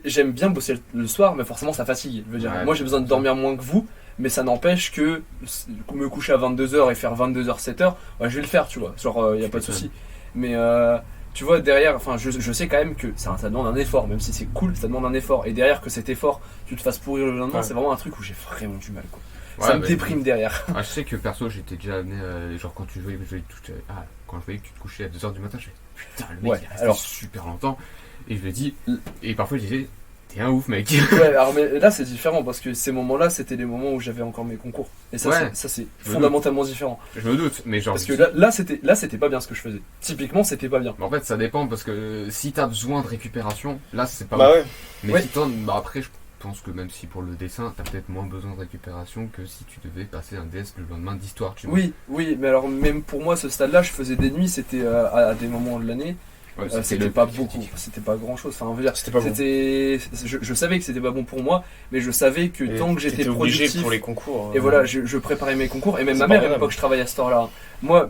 j'aime bien bosser le soir, mais forcément ça fatigue. Je veux dire, moi j'ai besoin de dormir moins que vous, mais ça n'empêche que me coucher à 22h et faire 22h, 7h, ouais, je vais le faire, tu vois. Genre, y a pas de souci. Mais tu vois, derrière, enfin, je sais quand même que ça demande un effort, même si c'est cool, ça demande un effort. Et derrière, que cet effort, tu te fasses pourrir le lendemain, c'est vraiment un truc où j'ai vraiment du mal, quoi. Ça me déprime derrière. Je sais que perso, j'étais déjà amené, genre quand tu jouais, quand je voyais que tu te couchais à 2h du matin, je fais putain, le mec il est resté super longtemps. Et je lui ai dit, et parfois je disais, t'es un ouf mec. Ouais, alors mais là c'est différent parce que ces moments-là c'était les moments où j'avais encore mes concours. Et ça c'est fondamentalement différent. Je me doute, mais genre. Parce que là c'était pas bien ce que je faisais. Typiquement c'était pas bien. En fait ça dépend parce que si t'as besoin de récupération, là c'est pas Bah bon. ouais. Mais si t'en. Bah après je pense que même si pour le dessin, t'as peut-être moins besoin de récupération que si tu devais passer un DS le lendemain d'histoire, tu vois. Oui, mais alors même pour moi ce stade-là, je faisais des nuits, c'était à des moments de l'année. Ouais, c'était pas beaucoup, c'était pas grand chose. Enfin, on veut dire, c'était pas bon. Je savais que c'était pas bon pour moi, mais je savais que tant que j'étais productif pour les concours. Et voilà, je préparais mes concours. Et même ma mère aime pas que je travaille à cette heure-là. Moi,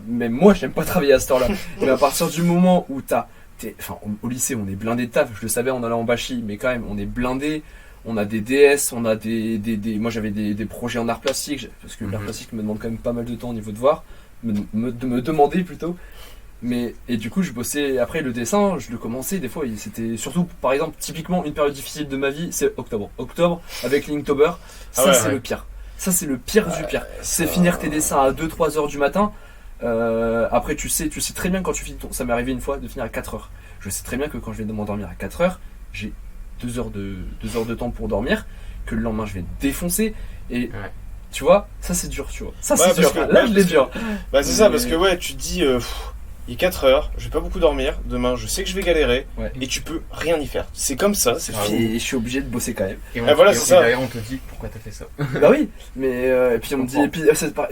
j'aime pas travailler à cette heure-là. Mais à partir du moment où enfin, au lycée, on est blindé de taf. Je le savais en allant en bachie, mais quand même, on est blindé. On a des DS, on a moi j'avais des projets en art plastique, parce que l'art plastique me demande quand même pas mal de temps au niveau de voir, me demander plutôt. Et du coup je bossais, après le dessin je le commençais des fois, c'était surtout par exemple typiquement une période difficile de ma vie, c'est octobre avec Linktober, c'est le pire, ça c'est le pire du pire, c'est finir tes dessins à 2-3 heures du matin. Après tu sais très bien quand tu finis ça m'est arrivé une fois de finir à 4 heures, je sais très bien que quand je vais m'endormir à 4 heures j'ai 2 heures de temps pour dormir, que le lendemain je vais défoncer et tu vois, ça c'est dur, tu vois, ça c'est dur, là je l'ai dur. Bah c'est ça, parce que tu te dis il est 4 heures, je vais pas beaucoup dormir, demain je sais que je vais galérer, et tu peux rien y faire. C'est comme ça, c'est fini. Et je suis obligé de bosser quand même. Et voilà, c'est ça. D'ailleurs on te dit pourquoi t'as fait ça. Bah oui, mais et puis on me dit, et puis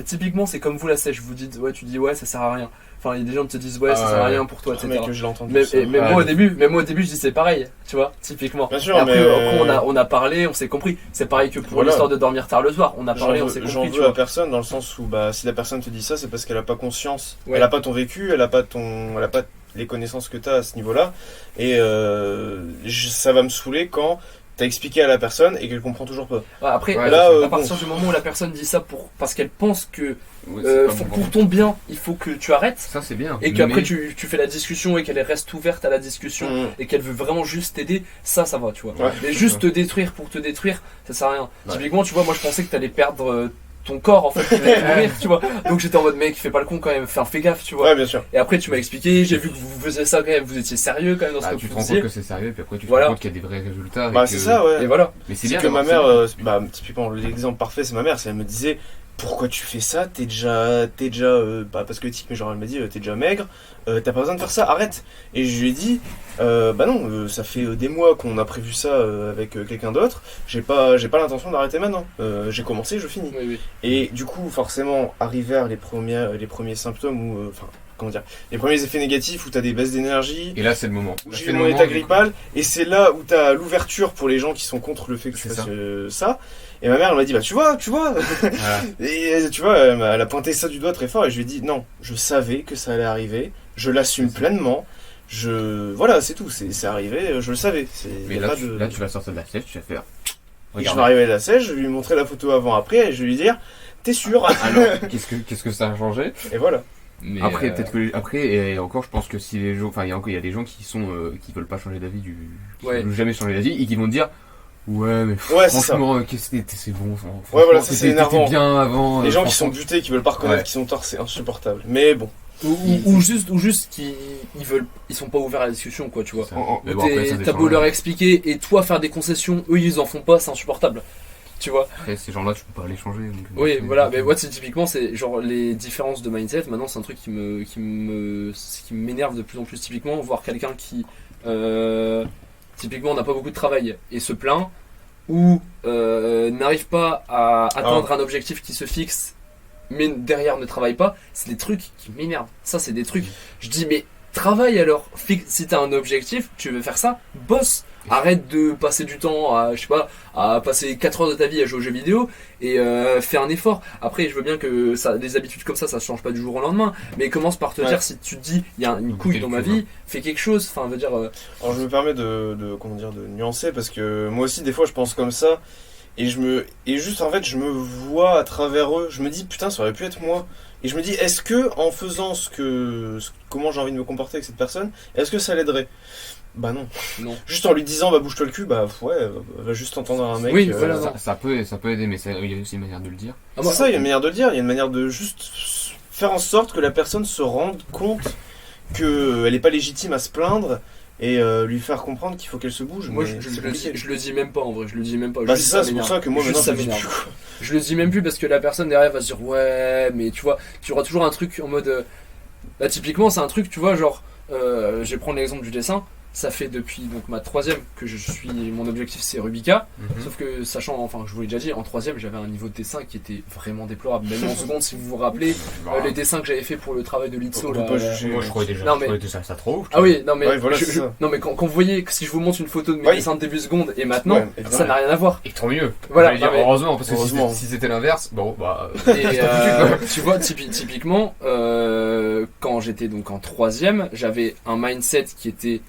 typiquement c'est comme vous la sèche, vous dites tu dis ça sert à rien. Enfin, il y a des gens qui te disent ça sert à rien pour toi, etc. Que je l'ai entendu. Mais moi au début, je dis c'est pareil, tu vois, typiquement. Bien sûr, après on a parlé, on s'est compris. C'est pareil que pour l'histoire de dormir tard le soir, on a parlé, on s'est compris. J'en veux à personne dans le sens où si la personne te dit ça, c'est parce qu'elle a pas conscience, elle a pas ton vécu, elle a pas les connaissances que t'as à ce niveau-là. Et ça va me saouler quand t'as expliqué à la personne et qu'elle comprend toujours pas. Après, à partir du moment où la personne dit ça parce qu'elle pense que pour ton bien, il faut que tu arrêtes. Ça c'est bien. Et qu'après tu fais la discussion et qu'elle reste ouverte à la discussion et qu'elle veut vraiment juste t'aider, ça va, tu vois. Mais juste te détruire pour te détruire, ça sert à rien. Typiquement, tu vois, moi je pensais que t'allais perdre ton corps en fait, tu allais mourir, tu vois. Donc j'étais en mode mec, fais pas le con quand même, enfin fais gaffe, tu vois. Ouais, bien sûr. Et après tu m'as expliqué, j'ai vu que vous faisiez ça quand même, vous étiez sérieux quand même dans ce que tu vous te rends faisiez. compte que c'est sérieux, puis après tu te rends compte qu'il y a des vrais résultats. C'est ça, ouais. Et voilà. Mais c'est bien que ma mère, typiquement l'exemple parfait, c'est ma mère, elle me disait pourquoi tu fais ça, t'es déjà pas parce que tic, mais genre elle m'a dit t'es déjà maigre, t'as pas besoin de faire ça, arrête. Et je lui ai dit bah non, ça fait des mois qu'on a prévu ça avec quelqu'un d'autre, j'ai pas l'intention d'arrêter maintenant, j'ai commencé, je finis. Oui. Et du coup forcément arriver à les premiers symptômes ou comment dire, les premiers effets négatifs où t'as des baisses d'énergie, et là c'est le moment où j'ai eu mon état grippal, et c'est là où t'as l'ouverture pour les gens qui sont contre le fait que tu fasses ça. Et ma mère elle m'a dit bah tu vois et tu vois elle a pointé ça du doigt très fort et je lui ai dit non, je savais que ça allait arriver, je l'assume pleinement, voilà c'est tout, c'est arrivé, je le savais. Mais là tu vas sortir de la siège, tu vas faire Et je vais arriver à la sèche, je vais lui montrer la photo avant-après et je vais lui dire t'es sûr? Alors, qu'est-ce que ça a changé? Et voilà. Mais après, peut-être que après, et encore, je pense que si les gens, enfin, il y a des gens qui qui veulent pas changer d'avis, qui veulent jamais changer d'avis et qui vont te dire, ouais, mais franchement, c'est bon. Ouais, voilà, ça c'est énervant. Bien avant. Les gens qui sont butés, qui veulent pas reconnaître qu'ils sont torts, c'est insupportable. Mais bon. Ou juste ils sont pas ouverts à la discussion, quoi, tu vois. T'as beau leur expliquer et toi faire des concessions, eux ils en font pas, c'est insupportable. Tu vois. Après, ces gens-là, tu peux pas les changer. Donc, oui, voilà, mais moi, typiquement, c'est genre les différences de mindset. Maintenant, c'est un truc qui m'énerve de plus en plus. Typiquement, voir quelqu'un qui, typiquement, n'a pas beaucoup de travail et se plaint, ou n'arrive pas à atteindre un objectif qui se fixe, mais derrière ne travaille pas, c'est des trucs qui m'énervent. Ça, c'est des trucs. Je dis, mais travaille alors. Si t'as un objectif, tu veux faire ça, bosse. Arrête de passer du temps à, je sais pas, à passer 4 heures de ta vie à jouer aux jeux vidéo et fais un effort. Après, je veux bien que des habitudes comme ça se change pas du jour au lendemain, mais commence par te dire, si tu te dis, il y a une couille dans ma vie, fais quelque chose. Enfin, veut dire. Alors, je me permets de nuancer parce que moi aussi, des fois, je pense comme ça et juste en fait, je me vois à travers eux. Je me dis, putain, ça aurait pu être moi. Et je me dis, est-ce que en faisant comment j'ai envie de me comporter avec cette personne, est-ce que ça l'aiderait? Bah non. Juste en lui disant bah bouge-toi le cul, bah ouais, va juste entendre un mec. Oui, voilà, ça peut aider, mais il y a aussi une manière de le dire. C'est ça, il y a une manière de le dire, il y a une manière de juste faire en sorte que la personne se rende compte qu'elle n'est pas légitime à se plaindre et lui faire comprendre qu'il faut qu'elle se bouge. Moi je le dis même pas en vrai, je le dis même pas. Bah c'est ça, c'est pour ça que moi maintenant ça m'énerve. Je le dis même plus parce que la personne derrière va se dire ouais, mais tu vois, tu auras toujours un truc en mode. Là typiquement c'est un truc, tu vois, genre, je vais prendre l'exemple du dessin. Ça fait depuis donc ma troisième que mon objectif c'est Rubica, sauf que sachant, enfin je vous l'ai déjà dit, en troisième j'avais un niveau de dessin qui était vraiment déplorable, même en seconde si vous vous rappelez, les dessins que j'avais fait pour le travail de l'ITSO là. Moi je croyais déjà ça trop ouf. Ah oui, non mais, ouais, voilà, non, mais quand vous voyez, si je vous montre une photo de mes dessins de début seconde et maintenant, ça n'a rien à voir. Et tant mieux. Voilà, dire, heureusement, parce que si c'était l'inverse, bon bah... Et tu vois, typiquement, quand j'étais donc en troisième, j'avais un mindset qui était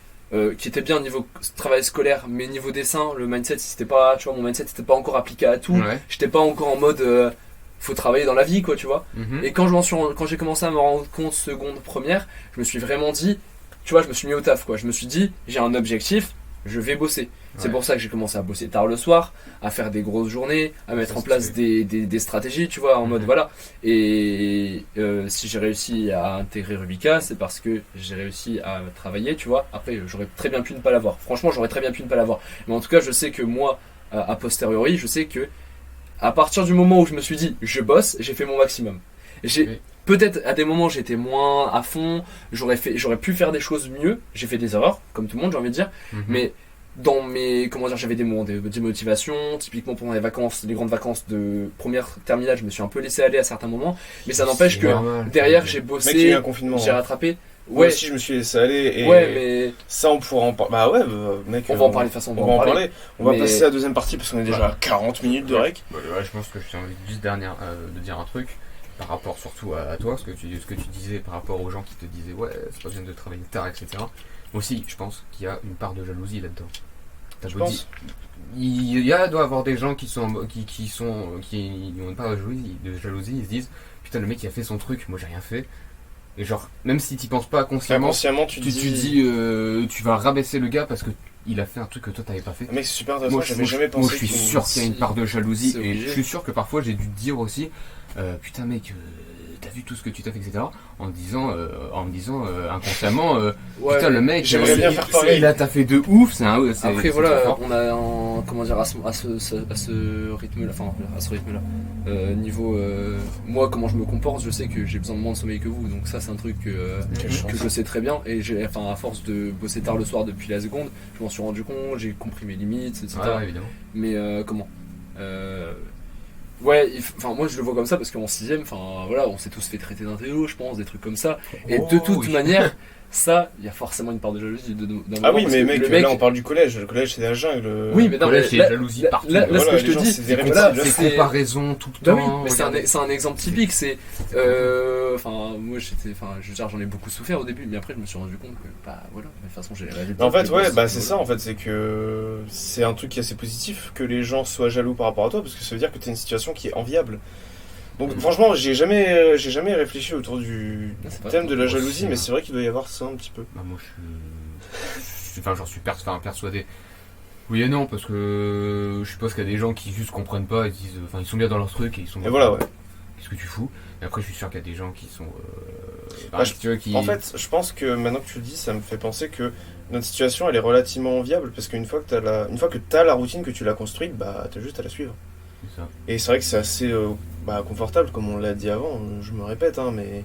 bien niveau travail scolaire, mais niveau dessin, le mindset, c'était pas, tu vois, mon mindset c'était pas encore appliqué à tout. J'étais pas encore en mode faut travailler dans la vie, quoi, tu vois. Et quand j'ai commencé à me rendre compte seconde, première, je me suis vraiment dit, tu vois, je me suis mis au taf, quoi. Je me suis dit, j'ai un objectif, je vais bosser. C'est pour ça que j'ai commencé à bosser tard le soir, à faire des grosses journées, à mettre en place des stratégies, tu vois, en mode voilà. Et si j'ai réussi à intégrer Rubica, c'est parce que j'ai réussi à travailler, tu vois. Après, j'aurais très bien pu ne pas l'avoir. Franchement, j'aurais très bien pu ne pas l'avoir. Mais en tout cas, je sais que moi, a posteriori, je sais que à partir du moment où je me suis dit, je bosse, j'ai fait mon maximum. Peut-être à des moments j'étais moins à fond, j'aurais pu faire des choses mieux, j'ai fait des erreurs, comme tout le monde j'ai envie de dire, mais dans mes, j'avais des moments de démotivation, typiquement pendant les vacances, les grandes vacances de première terminale, je me suis un peu laissé aller à certains moments, mais ça n'empêche que derrière j'ai bossé, mec, il y a eu un confinement, j'ai rattrapé. Moi aussi je me suis laissé aller et mais ça on pourra en parler. Bah ouais, mec, on va en parler de toute façon, on va en parler. On va passer à la deuxième partie parce qu'on est déjà à 40 minutes de rec. Je pense que j'ai envie juste de dire un truc par rapport surtout à toi, ce que tu disais par rapport aux gens qui te disaient ouais, c'est pas bien de travailler tard, etc. Moi aussi, je pense qu'il y a une part de jalousie là-dedans. Il doit y avoir des gens qui ont une part de jalousie, ils se disent putain, le mec il a fait son truc, moi j'ai rien fait. Et genre, même si tu penses pas consciemment, tu dis tu vas rabaisser le gars parce que il a fait un truc que toi t'avais pas fait. Mec, c'est super intéressant, j'avais jamais pensé. Moi je suis sûr qu'il y a une part de jalousie et je suis sûr que parfois j'ai dû te dire aussi putain mec, t'as vu tout ce que tu t'as fait, etc. En me disant inconsciemment putain le mec j'aimerais bien faire pareil. Il a taffé de ouf. Après voilà, on a comment dire à ce rythme là, enfin à ce rythme là, niveau moi comment je me comporte, je sais que j'ai besoin de moins de sommeil que vous, donc ça c'est un truc que je sais très bien, et à force de bosser tard le soir depuis la seconde, je m'en suis rendu compte, j'ai compris mes limites, etc. Évidemment. Mais ouais, moi je le vois comme ça parce qu'en 6ème, on s'est tous fait traiter d'intello, je pense, des trucs comme ça. Et de toute manière, ça, il y a forcément une part de jalousie d'un Ah moment, oui, parce mais que mec, le là on parle du collège. Le collège c'est la jungle. Oui, mais non, Collège, mais c'est là, jalousie là, partout. là, ce Voilà, que je les te gens, dis, c'est des c'est que rêves voilà, de C'est comparaison tout le Bah temps. oui, mais regardez. c'est un exemple typique. C'est, moi je veux dire, j'en ai beaucoup souffert au début, mais après je me suis rendu compte que, bah voilà, de toute façon j'ai rêvé. En fait, ouais, bah c'est ça en fait, c'est que c'est un truc qui est assez positif que les gens soient jaloux par rapport à toi parce que ça veut dire que t'es une situation qui est enviable. Donc franchement, j'ai jamais réfléchi autour du thème de la jalousie, mais c'est vrai qu'il doit y avoir ça un petit peu. Bah, moi, j'en suis persuadé. Oui et non, parce que je suppose qu'il y a des gens qui juste comprennent pas et disent, enfin, ils sont bien dans leur truc et ils sont. Et voilà, ouais. Qu'est-ce que tu fous? Et après, je suis sûr qu'il y a des gens qui sont. En fait, je pense que maintenant que tu le dis, ça me fait penser que notre situation, elle est relativement enviable parce qu'une fois que t'as la routine, que tu l'as construite, bah t'as juste à la suivre. C'est ça. Et c'est vrai que c'est assez confortable, comme on l'a dit avant. Je me répète, hein, mais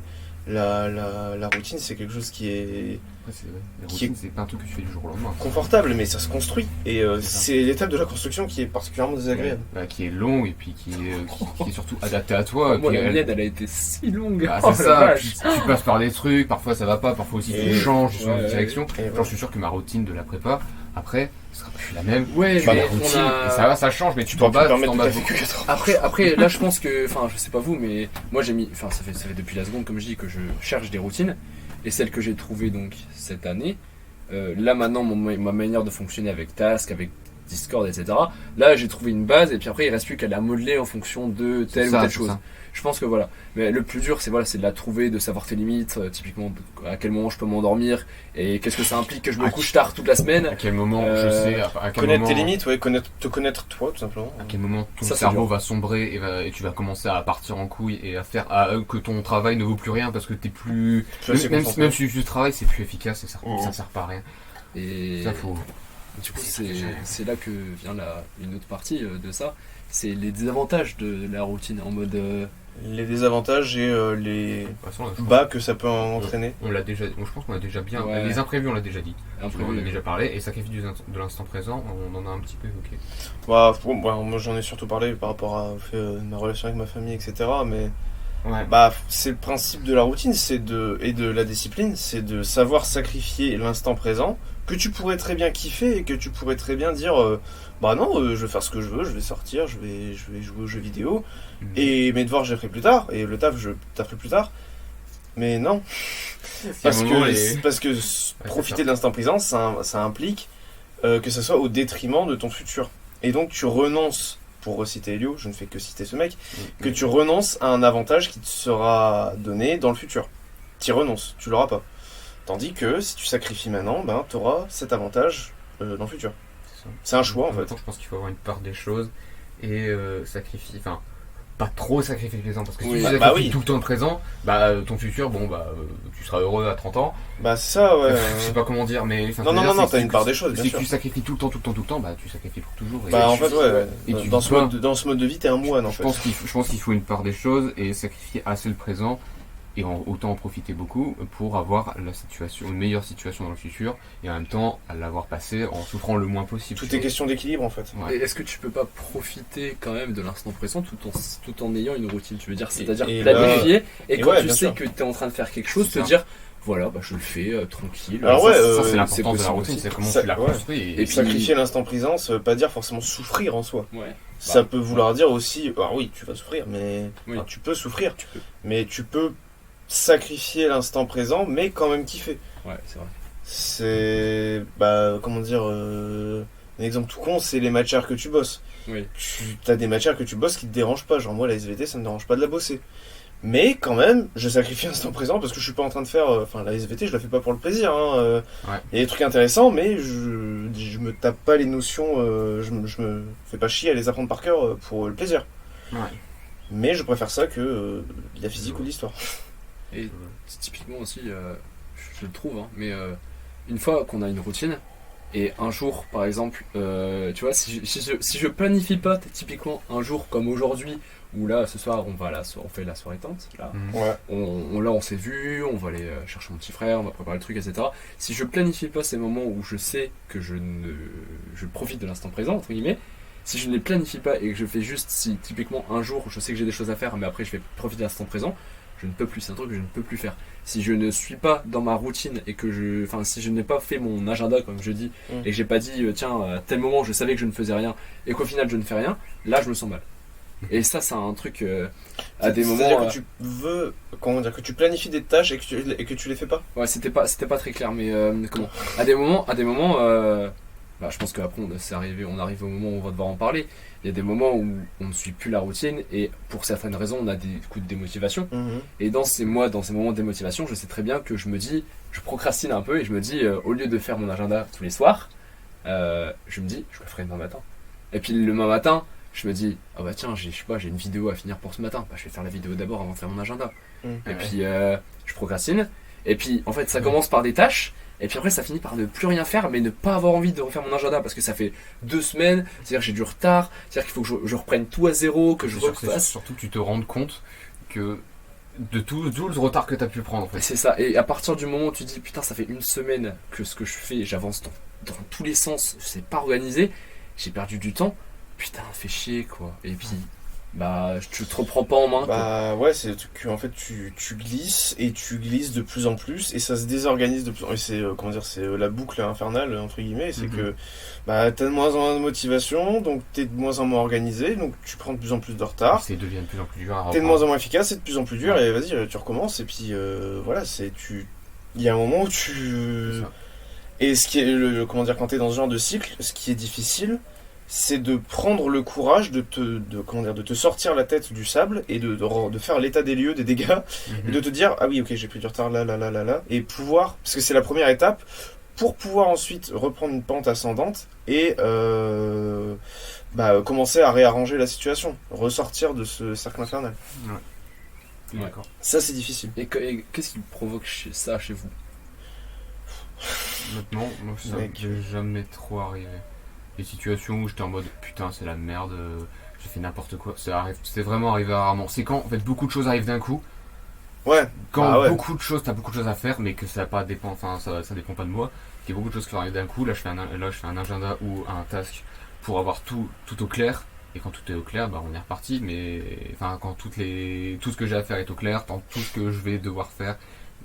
la routine, c'est quelque chose qui est Après, la routine, c'est pas un truc que tu fais du jour au lendemain. confortable, mais ça se construit. Et C'est ça. c'est l'étape de la construction qui est particulièrement désagréable. Bah, qui est long et puis qui est surtout adapté à toi. Moi, puis la mienne, elle a été si longue. Bah, Oh, c'est la ça, vache. tu passes par des trucs, parfois ça va pas, parfois aussi Et- tu changes de ouais, direction. et Genre, voilà. je suis sûr que ma routine de la prépa, après, ce sera plus la même. Ouais, Tu mais fais la on routine, a- et ça va, ça change, mais tu Tu t'en pourras plus bats, te tu t'en permettre de bats taffer beaucoup. que 4 heures. Après, là, je pense que, je sais pas vous, mais moi j'ai mis, ça fait depuis la seconde, comme je dis, que je cherche des routines, et celle que j'ai trouvée donc cette année, là maintenant, ma manière de fonctionner avec Task, avec Discord, etc. Là, j'ai trouvé une base, et puis après, il reste plus qu'à la modeler en fonction de telle ou telle chose. Ça. Je pense que voilà. Mais le plus dur, c'est de la trouver, de savoir tes limites, typiquement à quel moment je peux m'endormir, et qu'est-ce que ça implique que je me Ah, couche tard toute la semaine. À quel moment, je sais, à quel Connaître moment, tes limites, ouais, te connaître toi, tout simplement. à quel moment ton Ça, c'est cerveau dur. va sombrer et tu vas commencer à partir en couille et à faire que ton travail ne vaut plus rien parce que t'es plus. Tu es assez Même concentré. si tu travailles, c'est plus efficace et ça Mhm. sert pas à rien. Et Ça, faut. du coup, c'est là que vient une autre partie de ça. C'est les désavantages de la routine en mode. Les désavantages et les De toute façon, là, je bas que ça peut entraîner. On l'a déjà, je pense qu'on l'a déjà bien. Ouais. Les imprévus, on l'a déjà dit. imprévus. On en a déjà parlé. Et sacrifice de l'instant présent, on en a un petit peu évoqué. Moi j'en ai surtout parlé par rapport à ma relation avec ma famille, etc. Mais Ouais. c'est le principe de la routine, et de la discipline, c'est de savoir sacrifier l'instant présent que tu pourrais très bien kiffer et que tu pourrais très bien dire je vais faire ce que je veux, je vais sortir, je vais jouer aux jeux vidéo et mes devoirs je les ferai plus tard et le taf je tafferai plus tard. Mais non, parce que profiter de l'instant présent, ça implique que ça soit au détriment de ton futur. Et donc tu renonces, pour reciter Elio, je ne fais que citer ce mec, que tu renonces à un avantage qui te sera donné dans le futur. Tu y renonces, tu l'auras pas. Tandis que si tu sacrifies maintenant, tu auras cet avantage dans le futur. C'est un choix en fait. Je pense qu'il faut avoir une part des choses et sacrifier. Enfin, pas trop sacrifier le présent parce que si Oui, tu bah sacrifies oui. tout le temps le présent, ton futur, tu seras heureux à 30 ans. C'est ça, ouais. Je sais pas comment dire, mais. enfin, Non, ce que je veux dire, c'est t'as que une part des choses, bien si sûr. tu sacrifies tout le temps, tu sacrifies pour toujours. Et En je- fait, ouais. Et tu Dans dis dans ce mode de vie, t'es un moine en Je fait. pense qu'il faut une part des choses et sacrifier assez le présent et autant en profiter beaucoup pour avoir une meilleure situation dans le futur et en même temps à l'avoir passé en souffrant le moins possible. Tout est question d'équilibre en fait. Ouais. Et est-ce que tu peux pas profiter quand même de l'instant présent tout en ayant une routine, tu veux dire, c'est-à-dire et planifier et quand ouais, tu bien sais sûr. que tu es en train de faire quelque chose, C'est te ça. dire voilà, je le fais tranquille. Alors ouais, ça c'est c'est l'importance de la possible routine, aussi. c'est comment Ça- tu la ouais. construis. Et puis- Sacrifier l'instant présent, ça veut pas dire forcément souffrir en soi. Ouais. Ça peut vouloir dire aussi, alors oui, tu vas souffrir, mais Oui. tu peux souffrir, Tu peux. mais tu peux sacrifier l'instant présent, mais quand même kiffer. Ouais, c'est vrai. C'est, comment dire, un exemple tout con, c'est les matières que tu bosses. Oui. Tu as des matières que tu bosses qui te dérangent pas, genre moi la SVT ça me dérange pas de la bosser. Mais quand même, je sacrifie l'instant présent parce que je suis pas en train de faire, la SVT je la fais pas pour le plaisir. Il y a des trucs intéressants, mais je me tape pas les notions, je me fais pas chier à les apprendre par cœur pour le plaisir. Ouais. Mais je préfère ça que la physique ou l'histoire. Et c'est typiquement aussi, je le trouve, mais une fois qu'on a une routine, et un jour par exemple, tu vois, si je planifie pas typiquement un jour comme aujourd'hui, où là ce soir on fait la soirée tente, là, Ouais. on s'est vu, on va aller chercher mon petit frère, on va préparer le truc, etc. Si je planifie pas ces moments où je sais que je profite de l'instant présent, entre guillemets, Si je ne les planifie pas et que je fais juste, si typiquement un jour je sais que j'ai des choses à faire, mais après je vais profiter de l'instant présent, je ne peux plus, c'est un truc que je ne peux plus faire. Si je ne suis pas dans ma routine et que si je n'ai pas fait mon agenda comme je dis, et que j'ai pas dit tiens à tel moment je savais que je ne faisais rien et qu'au final je ne fais rien, là je me sens mal. Et ça c'est un truc à des moments. C'est-à-dire que tu veux, comment dire, que tu planifies des tâches et que tu les fais pas. Ouais, c'était pas très clair, mais comment à des moments, je pense qu'après on arrive au moment où on va devoir en parler. Il y a des moments où on ne suit plus la routine et pour certaines raisons on a des coups de démotivation. Et dans ces moments de démotivation, je sais très bien que je procrastine un peu et je me dis au lieu de faire mon agenda tous les soirs, je me dis je le ferai demain matin. Et puis le demain matin, je me dis ah bah tiens j'ai une vidéo à finir pour ce matin, je vais faire la vidéo d'abord avant de faire mon agenda. Et puis je procrastine et puis en fait ça commence par des tâches. Et puis après ça finit par ne plus rien faire mais ne pas avoir envie de refaire mon agenda parce que ça fait 2 semaines, c'est-à-dire que j'ai du retard, c'est-à-dire qu'il faut que je reprenne tout à zéro, que je refasse. Surtout que tu te rendes compte que de tout le retard que tu as pu prendre en fait. C'est ça, et à partir du moment où tu dis putain ça fait 1 semaine que ce que je fais, j'avance dans tous les sens, c'est pas organisé, j'ai perdu du temps, putain fais chier quoi. Et puis tu te reprends pas en main. Bah ouais, c'est que en fait tu glisses et tu glisses de plus en plus et ça se désorganise de plus en plus. C'est c'est la boucle infernale entre guillemets. C'est que t'as de moins en moins de motivation, donc t'es de moins en moins organisé, donc tu prends de plus en plus de retard. Ça devient de plus en plus dur à reprendre. T'es de moins en moins efficace, c'est de plus en plus dur et vas-y tu recommences et puis voilà il y a un moment où tu et ce qui est quand t'es dans ce genre de cycle, ce qui est difficile, c'est de prendre le courage de te sortir la tête du sable et de faire l'état des lieux des dégâts et de te dire ah oui ok j'ai pris du retard là et pouvoir, parce que c'est la première étape pour pouvoir ensuite reprendre une pente ascendante et commencer à réarranger la situation, ressortir de ce cercle infernal. Ouais. D'accord. Ça c'est difficile. Et qu'est-ce qui provoque ça chez vous? Honnêtement, moi ça m'est jamais trop arrivé. Des situations où j'étais en mode putain c'est la merde, j'ai fait n'importe quoi, c'est vraiment arrivé rarement. C'est quand en fait beaucoup de choses arrivent d'un coup. Ouais. Quand beaucoup de choses, t'as beaucoup de choses à faire, mais que ça dépend pas de moi. Il y a beaucoup de choses qui vont arriver d'un coup. Là je fais un agenda ou un task pour avoir tout au clair. Et quand tout est au clair, on est reparti. Mais enfin quand tout ce que j'ai à faire est au clair, dans tout ce que je vais devoir faire,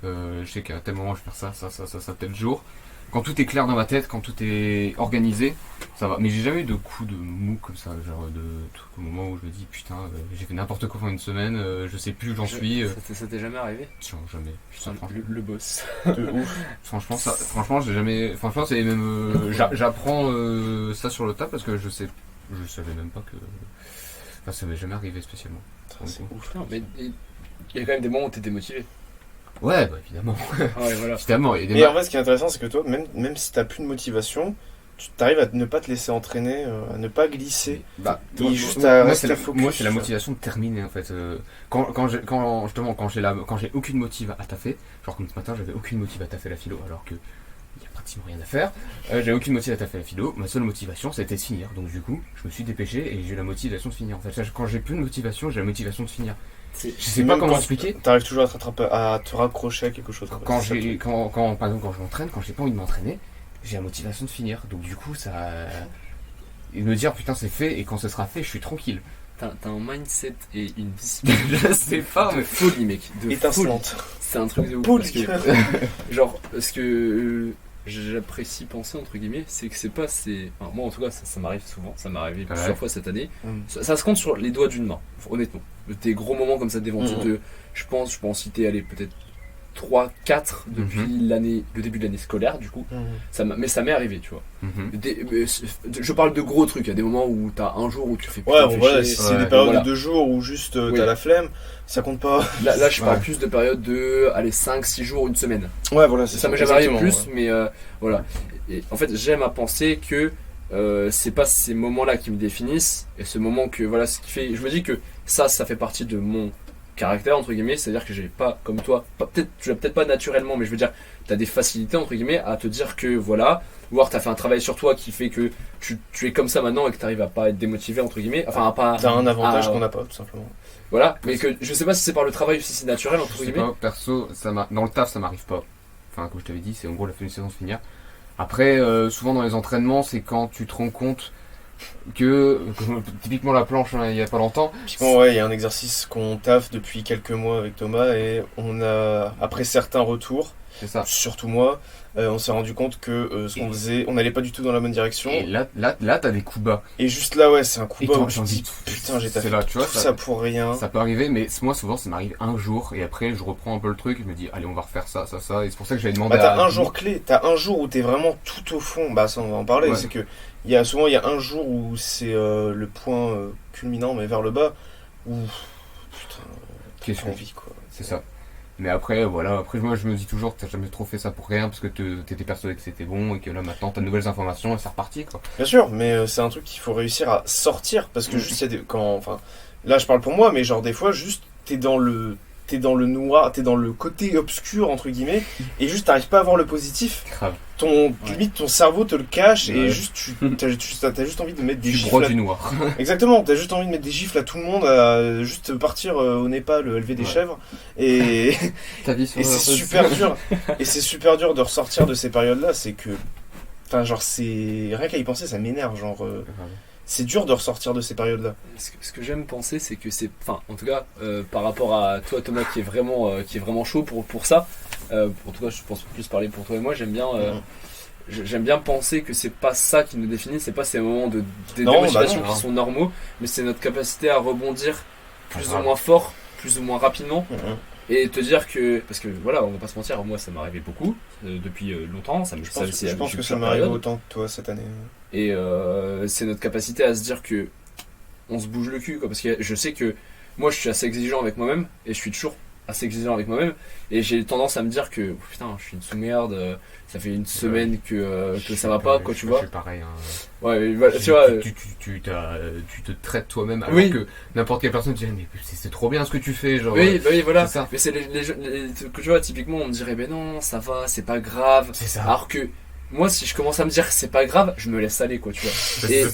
je sais qu'à tel moment je vais faire ça tel jour. Quand tout est clair dans ma tête, quand tout est organisé, ça va. Mais j'ai jamais eu de coup de mou comme ça, genre de truc au moment où je me dis putain, j'ai fait n'importe quoi pendant une semaine, je sais plus où j'en suis. Ça t'est jamais arrivé? Non, jamais. Putain, le boss. De ouf. Franchement, j'ai jamais. Franchement, c'est même. J'apprends ça sur le tas parce que je savais même pas que. Enfin, ça m'est jamais arrivé spécialement. C'est ouf. Non, mais il y a quand même des moments où t'es démotivé. Ouais, évidemment. Ouais, voilà. Évidemment. Et en fait, ce qui est intéressant, c'est que toi, même si t'as plus de motivation, tu t'arrives à ne pas te laisser entraîner, à ne pas glisser. Moi, c'est la motivation de terminer en fait. Quand j'ai aucune motive à taffer, genre comme ce matin, j'avais aucune motive à taffer la philo, alors que il y a pratiquement rien à faire. J'avais aucune motive à taffer la philo. Ma seule motivation, c'était de finir. Donc du coup, je me suis dépêché et j'ai eu la motivation de finir. En fait, quand j'ai plus de motivation, j'ai la motivation de finir. Je sais pas comment expliquer. T'arrives toujours à te raccrocher à quelque chose. Par exemple, quand je m'entraîne, quand j'ai pas envie de m'entraîner, j'ai la motivation de finir. Donc du coup, et me dire putain c'est fait et quand ce sera fait, je suis tranquille. T'as un mindset et une discipline. Je sais pas, de folie mec. Étincelante. C'est un truc de ouf. Parce que j'apprécie penser entre guillemets, c'est que moi en tout cas ça m'arrive souvent, ça m'est arrivé plusieurs fois cette année. Ça se compte sur les doigts d'une main, honnêtement. Des gros moments comme ça d'éventure je peux en citer peut-être 3, 4 depuis le début de l'année scolaire du coup. Mais ça m'est arrivé, tu vois. Je parle de gros trucs, il y a des moments où t'as un jour où tu fais si c'est des périodes de 2 jours où juste t'as la flemme, ça compte pas. Là je parle plus de périodes de 5, 6 jours, une semaine. Ouais voilà, ça m'est jamais arrivé plus, mais voilà. Et en fait j'aime à penser que c'est pas ces moments-là qui me définissent, et ce moment que voilà, ce qui fait, je me dis que ça fait partie de mon caractère entre guillemets, c'est à dire que j'ai pas comme toi, tu l'as peut-être pas naturellement, mais je veux dire t'as des facilités entre guillemets à te dire que voilà, ou alors t'as fait un travail sur toi qui fait que tu es comme ça maintenant et que t'arrives à pas être démotivé entre guillemets, enfin à pas. T'as un avantage qu'on n'a pas tout simplement. Voilà, mais que je sais pas si c'est par le travail ou si c'est naturel entre guillemets. Pas, perso, dans le taf ça m'arrive pas. Enfin comme je t'avais dit, c'est en gros la fin de saison se finir. Après, souvent dans les entraînements, c'est quand tu te rends compte typiquement la planche, hein, il y a pas longtemps. Typiquement, ouais, il y a un exercice qu'on taffe depuis quelques mois avec Thomas et on a, après certains retours, C'est ça. surtout moi, on s'est rendu compte que ce qu'on faisait, on n'allait pas du tout dans la bonne direction. Et là, t'as des coups bas. Et juste là, ouais, c'est un coup Et bas t'en- où tu t'en te dis, dis, putain, j'ai c'est taffé là, tu vois, tout ça pour rien. Ça peut arriver, mais moi souvent ça m'arrive un jour et après je reprends un peu le truc, je me dis allez on va refaire ça, ça, ça, et c'est pour ça que j'avais demandé Bah, t'as à un jour clé, t'as un jour où t'es vraiment tout au fond, bah ça on va en parler, Ouais. c'est que souvent il y a un jour où c'est le point culminant mais vers le bas, où putain, Qu'est-ce t'as que- envie quoi. c'est ça. Mais après voilà, après moi je me dis toujours que t'as jamais trop fait ça pour rien parce que t'étais persuadé que c'était bon et que là maintenant t'as de nouvelles informations et c'est reparti quoi. Bien sûr, mais c'est un truc qu'il faut réussir à sortir parce que juste il y a enfin là je parle pour moi mais genre des fois juste t'es dans le noir, t'es dans le côté obscur entre guillemets et juste t'arrives pas à voir le positif. Grave. Limite ton cerveau te le cache et Ouais. juste t'as juste envie de mettre des Du gifles. broie à- du noir. Exactement, t'as juste envie de mettre des gifles à tout le monde, à juste partir au Népal, élever des Ouais. chèvres et Ta vie sur et c'est super dur. Et c'est super dur de ressortir de ces période-là. C'est que, enfin, genre, c'est rien qu'à y penser, ça m'énerve. Genre, c'est dur de ressortir de ces périodes-là. Ce que j'aime penser, c'est que c'est, enfin, en tout cas, par rapport à toi, Thomas, qui est vraiment chaud pour ça. En tout cas, je pense plus parler pour toi et moi. J'aime bien penser que c'est pas ça qui nous définit, c'est pas ces moments de Non, démotivation bah non. qui sont normaux, mais c'est notre capacité à rebondir plus ou grave. moins fort, plus ou moins rapidement, Mhm. et te dire que, parce que voilà, on va pas se mentir, moi ça m'est arrivé beaucoup depuis longtemps, ça me Je ça, pense, c'est je pense depuis que ça plusieurs m'arrive périodes. autant que toi cette année. Et c'est notre capacité à se dire que on se bouge le cul, quoi, parce que je sais que moi je suis assez exigeant avec moi-même, et je suis toujours assez exigeant avec moi-même, et j'ai tendance à me dire que oh, putain, je suis une sous-merde, ça fait une semaine que ça va pas, quoi, tu vois. Je suis pareil. Hein. Ouais, mais voilà, tu vois. Tu te traites toi-même alors Oui. que n'importe quelle personne te dirait mais c'est trop bien ce que tu fais genre. Oui, bah oui, voilà. c'est ça. Mais c'est que tu vois, typiquement, on me dirait, ben non, ça va, c'est pas grave. C'est ça. Alors que moi, si je commence à me dire c'est pas grave, je me laisse aller, quoi, tu vois. Et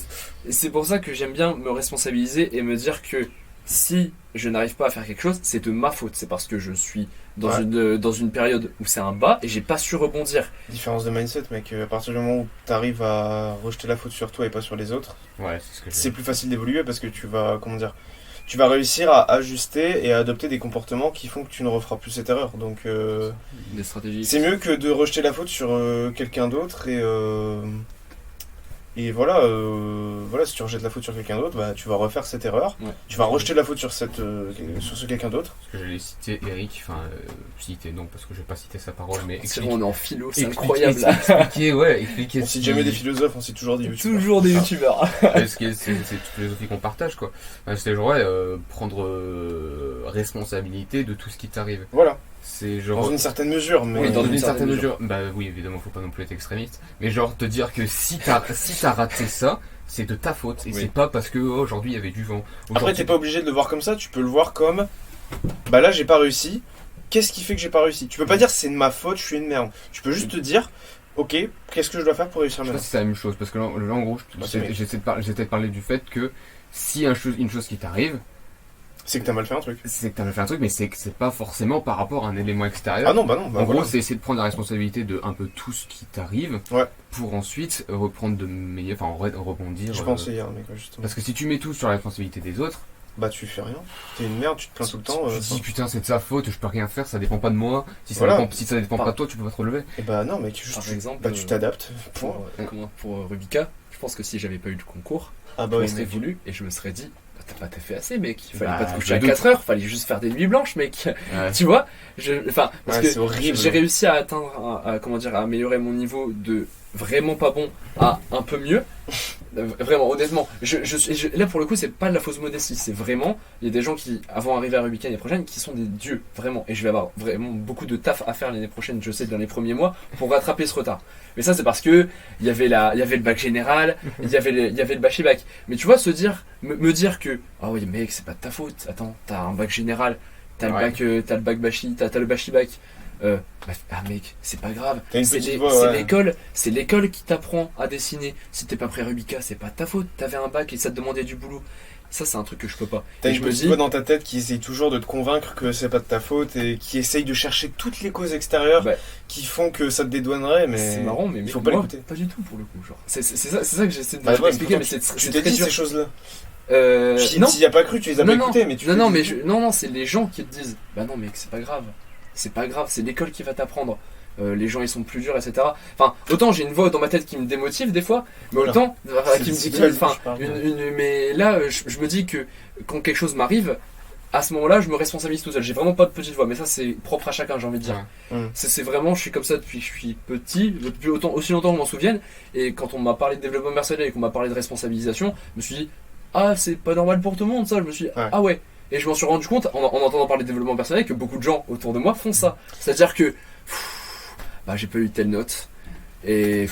c'est pour ça que j'aime bien me responsabiliser et me dire que si je n'arrive pas à faire quelque chose, c'est de ma faute. C'est parce que je suis dans une période où c'est un bas et j'ai pas su rebondir. Différence de mindset, mec. À partir du moment où t'arrives à rejeter la faute sur toi et pas sur les autres, Ouais, c'est ce que c'est plus facile d'évoluer parce que tu vas, comment dire, tu vas réussir à ajuster et à adopter des comportements qui font que tu ne referas plus cette erreur. Donc, Des stratégies. c'est mieux que de rejeter la faute sur quelqu'un d'autre et voilà, voilà, si tu rejettes la faute sur quelqu'un d'autre, bah, tu vas refaire cette erreur. Ouais. Tu vas rejeter la faute sur sur ce quelqu'un d'autre. Parce que j'allais citer Eric, enfin citer non parce que je vais pas citer sa parole mais C'est vrai, on est en philo, c'est expliquer- incroyable là. expliquer On cite jamais des philosophes, on cite toujours des youtubeurs. Toujours des youtubeurs. c'est toute philosophie qu'on partage quoi. C'est genre prendre responsabilité de tout ce qui t'arrive. Voilà, C'est genre dans une certaine mesure, mais Oui, dans une une certaine certaine mesure. Bah oui, évidemment, faut pas non plus être extrémiste. Mais genre te dire que si t'as raté ça, c'est de ta faute. Et Oui. c'est pas parce que aujourd'hui il y avait du vent. après Aujourd'hui- t'es pas obligé de le voir comme ça, tu peux le voir comme bah là j'ai pas réussi, qu'est-ce qui fait que j'ai pas réussi? Tu peux pas dire c'est de ma faute, je suis une merde. Tu peux juste te dire ok, qu'est-ce que je dois faire pour réussir Je sais pas maintenant? si c'est la même chose. Parce que là, en gros, c'est vrai. j'essaie de parler du fait que si une chose qui t'arrive, C'est que t'as mal fait un truc. c'est que t'as fait un truc, mais c'est que c'est pas forcément par rapport à un élément extérieur. Ah non, bah non, bah En voilà. gros, c'est essayer de prendre la responsabilité de un peu tout ce qui t'arrive Ouais. pour ensuite reprendre de meilleurs, enfin rebondir. Je pensais hier, mec, justement. Parce que si tu mets tout sur la responsabilité des autres, Bah tu fais rien, t'es une merde, tu te plains tout le temps. tu te dis putain c'est de sa faute, je peux rien faire, ça dépend pas de moi. Si ça Voilà. dépend, si ça dépend pas de toi, tu peux pas te relever. Et bah non, mec, juste, Par exemple, bah tu t'adaptes. Point. pour Rubika, je pense que si j'avais pas eu le concours, Ah je bah m'en oui, serais mec. voulu et je me serais dit bah, t'as pas fait assez, mec, il fallait Bah, pas te coucher je à doute. 4 heures, fallait juste faire des nuits blanches, mec. Tu vois, parce Ouais, que c'est horrible. j'ai réussi à atteindre, comment dire, à améliorer mon niveau de vraiment pas bon à un peu mieux. Vraiment, honnêtement, là pour le coup, c'est pas de la fausse modestie, c'est vraiment, il y a des gens qui, avant d'arriver à Rubika l'année prochaine, qui sont des dieux, vraiment. Et je vais avoir vraiment beaucoup de taf à faire l'année prochaine, je sais, dans les premiers mois, pour rattraper ce retard. Mais ça, c'est parce que il y avait le bac général, il y avait le bachy-bac. Mais tu vois, me dire que, ah oui, mec, c'est pas de ta faute, attends, t'as un bac général, t'as Ouais. le bac bachy, t'as le bachy-bac. Ah mec, c'est pas grave. T'as une C'est petite voix, ouais. c'est l'école qui t'apprend à dessiner. Si t'es pas prêt à Rubika, c'est pas de ta faute. T'avais un bac et ça te demandait du boulot. Ça, c'est un truc que je peux pas. T'as Et une je me petite dis, voix dans ta tête qui essaye toujours de te convaincre que c'est pas de ta faute et qui essaye de chercher toutes les causes extérieures Bah, qui font que ça te dédouanerait, mais c'est marrant, mais il faut moi, pas l'écouter. pas du tout pour le coup. Genre. C'est ça que j'essaie de Bah ouais, expliquer, mais pourtant, c'est tu c'est t'es très dit dur. ces choses-là. Non, Tu y as pas cru, tu les as pas écoutées, mais tu non, t'es non, dit- mais non, c'est les gens qui te disent, bah non, mec, c'est pas grave. C'est pas grave, c'est l'école qui va t'apprendre. Les gens ils sont plus durs, etc. Enfin, autant j'ai une voix dans ma tête qui me démotive des fois, mais Voilà. autant C'est- qui me c'est dit, de ça que enfin, je parle. mais là, je me dis que quand quelque chose m'arrive, à ce moment-là, je me responsabilise tout seul. J'ai vraiment pas de petite voix, mais ça c'est propre à chacun, j'ai envie de dire. Ouais. C'est vraiment, je suis comme ça depuis que je suis petit, depuis aussi longtemps que je m'en souvienne. Et quand on m'a parlé de développement personnel et qu'on m'a parlé de responsabilisation, je me suis dit, ah, c'est pas normal pour tout le monde ça. Je me suis dit, Ouais. ah ouais. Et je m'en suis rendu compte en entendant parler de développement personnel que beaucoup de gens autour de moi font ça. C'est-à-dire que bah, j'ai pas eu telle note et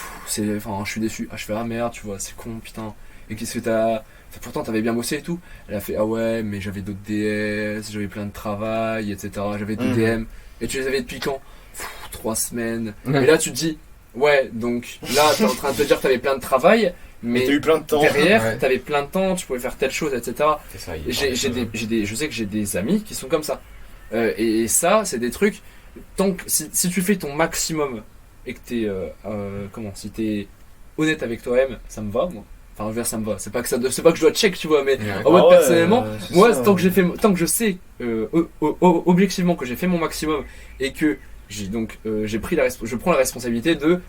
enfin je suis déçu. Ah, je fais ah merde, tu vois, c'est con, putain. Et qu'est-ce que t'as, pourtant t'avais bien bossé et tout. Elle a fait ah ouais, mais j'avais d'autres DS, j'avais plein de travail, etc. J'avais deux DM. Et tu les avais depuis quand? 3 semaines. Ouais. Et là tu te dis ouais, donc là t'es en train de te dire que t'avais plein de travail, Mais mais t'as eu plein de temps. derrière Ouais. t'avais plein de temps, tu pouvais faire telle chose, etc. C'est ça, il Et je sais que j'ai des amis qui sont comme ça. Et ça, c'est des trucs. Tant que, si tu fais ton maximum et que t'es si t'es honnête avec toi-même, ça me va, moi. Enfin, je veux dire, ça me va. C'est pas que je dois check, tu vois, mais Ouais. en mode Ah ouais, personnellement, c'est moi, ça, tant que ouais. tant que je sais objectivement que j'ai fait mon maximum et que j'ai pris je prends la responsabilité de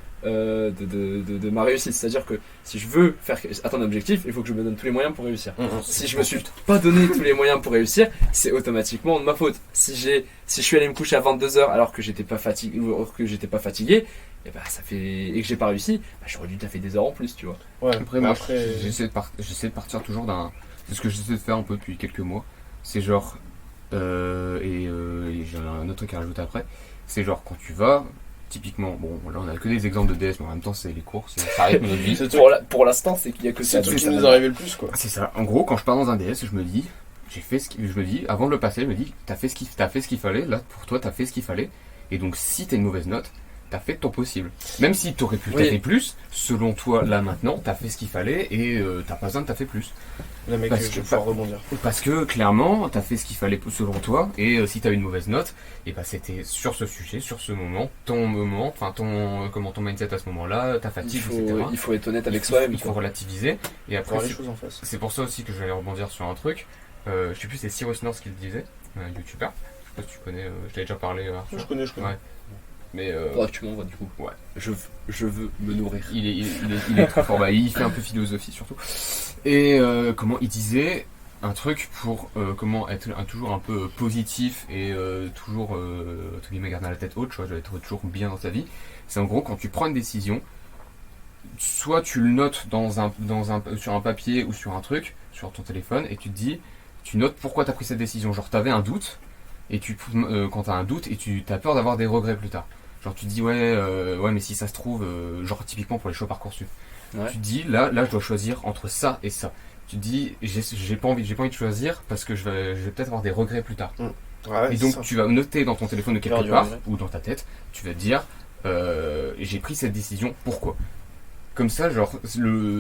ma réussite. C'est-à-dire que si je veux atteindre un objectif, il faut que je me donne tous les moyens pour réussir. Si je me suis pas donné tous les moyens pour réussir, c'est automatiquement de ma faute. Si je suis allé me coucher à 22h alors que j'étais pas fatigué, et bah et que j'ai pas réussi, bah, j'aurais dû taffer des heures en plus, tu vois. Ouais, Après, mais moi, après, j'essaie de partir toujours d'un. C'est ce que j'essaie de faire un peu depuis quelques mois. C'est genre. Et j'ai un autre truc à rajouter après. C'est genre quand tu vas. Typiquement, bon, là on a que des exemples de DS, mais en même temps, c'est les cours, ça rythme notre vie. c'est le truc- Pour l'instant, c'est qu'il y a que c'est ça. le truc qui nous est arrivé le plus, quoi. C'est ça. En gros, quand je pars dans un DS, je me dis. Je me dis, avant de le passer, je me dis, t'as fait ce qu'il fallait. Là, pour toi, t'as fait ce qu'il fallait. Et donc, si t'as une mauvaise note, t'as fait de ton possible. Même si t'aurais pu Oui. taffer plus, selon toi, là maintenant, t'as fait ce qu'il fallait et t'as pas besoin de taffer plus. Le mec, Parce je que- vais pouvoir rebondir. Parce que clairement, t'as fait ce qu'il fallait selon toi, et si t'as eu une mauvaise note, et bah c'était sur ce sujet, sur ce moment, ton mindset à ce moment-là, ta fatigue, etc. Il faut être honnête avec soi-même. Il faut quoi. relativiser. Et Faut après, voir les choses en face. c'est pour ça aussi que je vais aller rebondir sur un truc. Je sais plus, c'est Cyrus North qui le disait, un youtubeur. Je sais pas si tu connais, je t'avais déjà parlé, Arthur. Je connais. Ouais. Mais Faudra que tu m'envoies du coup. Ouais. Je veux me nourrir. il est très fort. Bah, il fait un peu philosophie surtout. Et comment il disait un truc pour comment être toujours un peu positif et toujours entre guillemets garder la tête haute, tu vois, être toujours bien dans sa vie. C'est en gros quand tu prends une décision, soit tu le notes sur un papier ou sur un truc, sur ton téléphone, et tu te dis, tu notes pourquoi tu as pris cette décision. Genre t'avais un doute, et quand t'as un doute et tu as peur d'avoir des regrets plus tard. Genre tu te dis ouais mais si ça se trouve genre typiquement pour les choix Parcoursup. Ouais. Tu te dis là je dois choisir entre ça et ça. Tu te dis j'ai pas envie de choisir parce que je vais peut-être avoir des regrets plus tard. Ouais, Et c'est donc ça. tu vas noter dans ton téléphone de Peur quelque du part regret. ou dans ta tête, tu vas te dire j'ai pris cette décision, pourquoi? Comme ça genre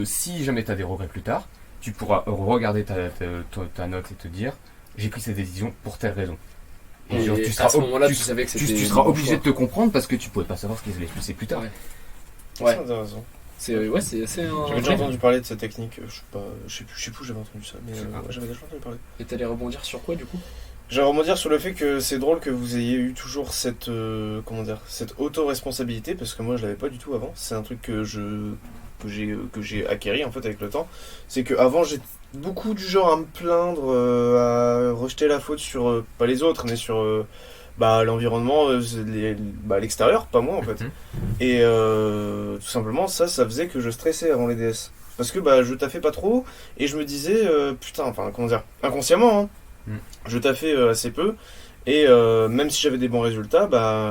si jamais tu as des regrets plus tard, tu pourras regarder ta note et te dire j'ai pris cette décision pour telle raison. Et genre, à ce moment-là, tu savais que c'était. tu seras obligé de te comprendre parce que tu pouvais pas savoir ce qu'ils allaient se passer plus tard. Ouais. C'est Ouais. intéressant. C'est assez. J'avais déjà entendu parler de cette technique, je sais plus où j'avais entendu ça, mais Je sais pas. ouais, j'avais déjà entendu parler. Et t'allais rebondir sur quoi du coup? J'aimerais rebondir sur le fait que c'est drôle que vous ayez eu toujours cette cette auto-responsabilité, parce que moi je l'avais pas du tout avant. C'est un truc que j'ai acquéri en fait avec le temps. C'est que avant j'étais beaucoup du genre à me plaindre, à rejeter la faute sur pas les autres, mais sur l'environnement, l'extérieur, pas moi en fait. Et tout simplement ça faisait que je stressais avant les DS. Parce que je taffais pas trop et je me disais putain, enfin comment dire, inconsciemment hein, je taffais assez peu et même si j'avais des bons résultats,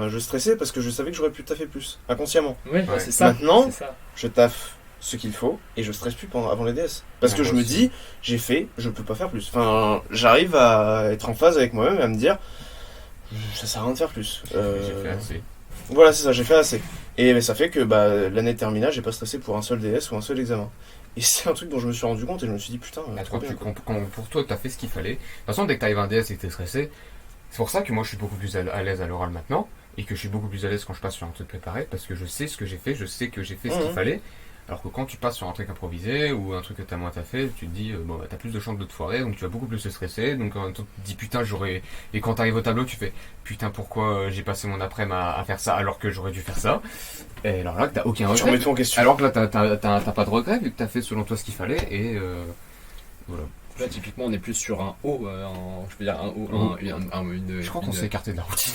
je stressais parce que je savais que j'aurais pu taffer plus, inconsciemment. Ouais, Ouais. c'est ça. Maintenant, C'est ça. je taffe ce qu'il faut et je stresse plus avant les DS. Parce Ouais, que je moi me aussi. dis, j'ai fait, je peux pas faire plus. Enfin, j'arrive à être en phase avec moi-même et à me dire, ça sert à rien de faire plus. J'ai fait assez. Voilà, c'est ça, j'ai fait assez. Et ça fait que l'année de terminale, j'ai pas stressé pour un seul DS ou un seul examen. Et c'est un truc dont je me suis rendu compte et je me suis dit putain, trop bien. Quand pour toi, t'as fait ce qu'il fallait. De toute façon, dès que t'arrives à un DS et que t'es stressé, c'est pour ça que moi je suis beaucoup plus à l'aise à l'oral maintenant et que je suis beaucoup plus à l'aise quand je passe sur un truc préparé parce que je sais ce que j'ai fait, je sais que j'ai fait ce qu'il fallait. Alors que quand tu passes sur un truc improvisé ou un truc que t'as moins fait, tu te dis bon bah t'as plus de chances de te foirer donc tu vas beaucoup plus te stresser donc en même temps tu te dis putain j'aurais et quand t'arrives au tableau tu fais putain pourquoi j'ai passé mon après-midi à faire ça alors que j'aurais dû faire ça et alors là que t'as aucun Tu regret remets tout en question. alors que là t'as pas de regret vu que t'as fait selon toi ce qu'il fallait et voilà. Là, typiquement, on est plus sur un haut, je veux dire un haut, une. Je crois qu'on s'est écarté de la routine.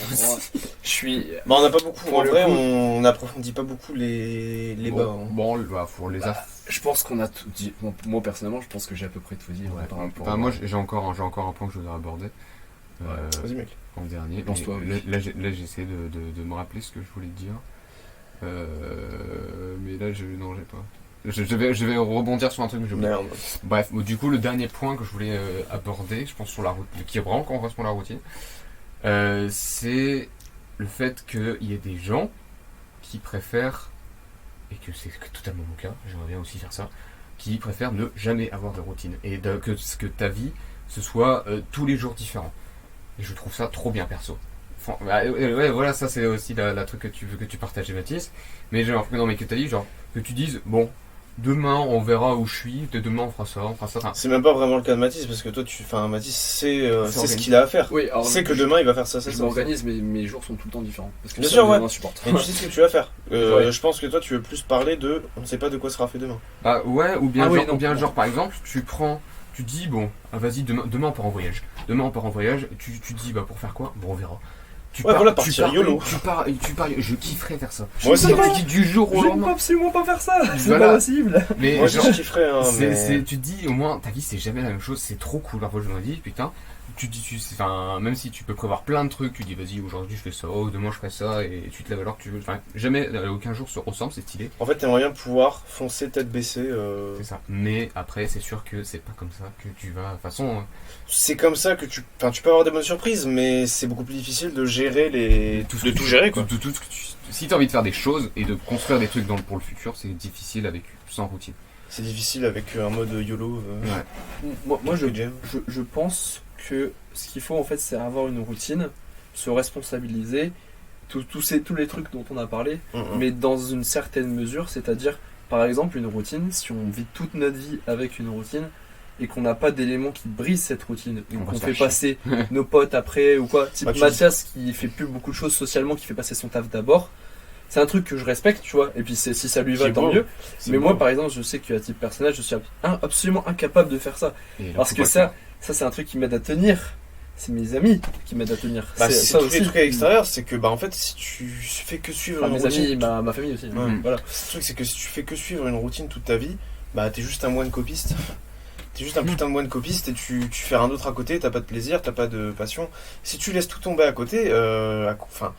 Je suis. Bah, on n'a pas beaucoup, Pour en le vrai, coup- on n'approfondit pas beaucoup les bas. hein. Bon, bah, pour les Je pense qu'on a tout dit. Bon, moi, personnellement, je pense que j'ai à peu près tout dit par rapport Enfin, moi j'ai encore un point que je voudrais aborder. Vas-y, mec. En dernier. Lance-toi, Et oui. là j'essaie de me rappeler ce que je voulais te dire. Mais là, non, j'ai pas. Je vais rebondir sur un truc que j'ai oublié. Merde. Bref, du coup, le dernier point que je voulais aborder, je pense sur la routine, qui vraiment correspond à la routine, c'est le fait qu'il y ait des gens qui préfèrent, et que c'est totalement mon cas, j'aimerais bien aussi faire ça, qui préfèrent ne jamais avoir de routine et que ta vie ce soit tous les jours différent. Et je trouve ça trop bien perso. Enfin, ouais, voilà, ça c'est aussi la truc que tu partageais, Mathis. Mais genre, non, mais que t'as dit, genre, que tu dises, bon, demain on verra où je suis, demain on fera ça, Enfin, C'est même pas vraiment le cas de Mathis parce que toi, Mathis sait C'est ce qu'il a à faire. Oui, alors. C'est que demain il va faire ça, Je ça. m'organise, mais mes jours sont tout le temps différents. Parce que Bien ça sûr, me ouais. insupporte. Et tu sais ce que tu vas faire. Ouais. Je pense que toi, tu veux plus parler de. On ne sait pas de quoi sera fait demain. bah ouais, ou bien, Ah oui, genre, non, ou bien non. genre, par exemple, tu dis, bon, vas-y, demain on part en voyage. Demain on part en voyage, tu dis, bah pour faire quoi? Bon, on verra. Ouais, voilà, partir YOLO. Tu pars, je kifferais faire ça. Moi aussi, Tu dis du jour au Je ne peux lendemain. absolument pas faire ça. C'est Voilà. pas possible. Mais Moi aussi, genre, je kifferais. Hein, mais... tu te dis au moins ta vie c'est jamais la même chose, c'est trop cool. Parfois je me dis putain, enfin même si tu peux prévoir plein de trucs, tu dis vas-y aujourd'hui je fais ça, oh, demain je ferai ça et tu te lèves alors que tu veux. Enfin jamais aucun jour se ressemble, c'est stylé, En fait, t'aimerais bien pouvoir foncer tête baissée. c'est ça. Mais après c'est sûr que c'est pas comme ça que tu vas. De toute façon, C'est comme ça que tu peux avoir des bonnes surprises, mais c'est beaucoup plus difficile de gérer de tout gérer quoi. tout ce que si t'as envie de faire des choses et de construire des trucs pour le futur, c'est difficile avec sans routine. C'est difficile avec un mode YOLO. Moi, Squid Game. je pense que ce qu'il faut en fait, c'est avoir une routine, se responsabiliser, tous les trucs dont on a parlé, mais dans une certaine mesure, c'est-à-dire, par exemple, une routine, si on vit toute notre vie avec une routine et qu'on n'a pas d'éléments qui brisent cette routine, ou On va qu'on se fait faire passer nos potes après, ou quoi, type Bah, tu Mathias qui fait plus beaucoup de choses socialement, qui fait passer son taf d'abord, c'est un truc que je respecte, tu vois, et puis si ça lui va, C'est tant beau. mieux. C'est Mais beau. moi, par exemple, je sais qu'à titre personnel, je suis absolument incapable de faire ça. Et alors, Parce faut que pas ça c'est un truc qui m'aide à tenir. C'est mes amis qui m'aident à tenir. Bah, c'est ça tous aussi. les trucs à l'extérieur, c'est que bah en fait si tu fais que suivre Enfin, une mes routine, amis, ma famille aussi. Ouais. Voilà. le truc c'est que si tu fais que suivre une routine toute ta vie, bah t'es juste un moine copiste. T'es juste un putain de moine copiste et tu fais rien d'autre à côté, t'as pas de plaisir, t'as pas de passion. Si tu laisses tout tomber à côté, enfin,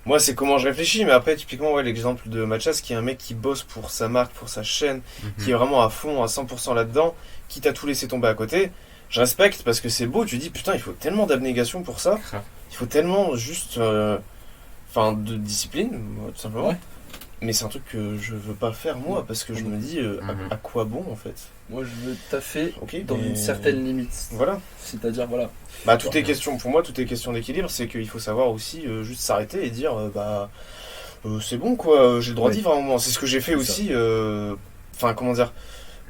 moi c'est comment je réfléchis, mais après typiquement ouais, l'exemple de Mathias qui est un mec qui bosse pour sa marque, pour sa chaîne, qui est vraiment à fond, à 100% là-dedans, quitte à tout laisser tomber à côté. Je respecte parce que c'est beau, tu dis putain il faut tellement d'abnégation pour ça, Grave. il faut tellement juste de discipline, tout simplement. Ouais. Mais c'est un truc que je veux pas faire moi parce que je me dis à quoi bon en fait. Moi, je veux taffer Ok. dans mais- une certaine limite. Voilà. C'est-à-dire, voilà. Bah tout est question pour moi, tout est question d'équilibre, c'est qu'il faut savoir aussi juste s'arrêter et dire c'est bon quoi, j'ai le droit Oui. d'y vivre à un moment. C'est ce que j'ai fait C'est aussi. Enfin comment dire.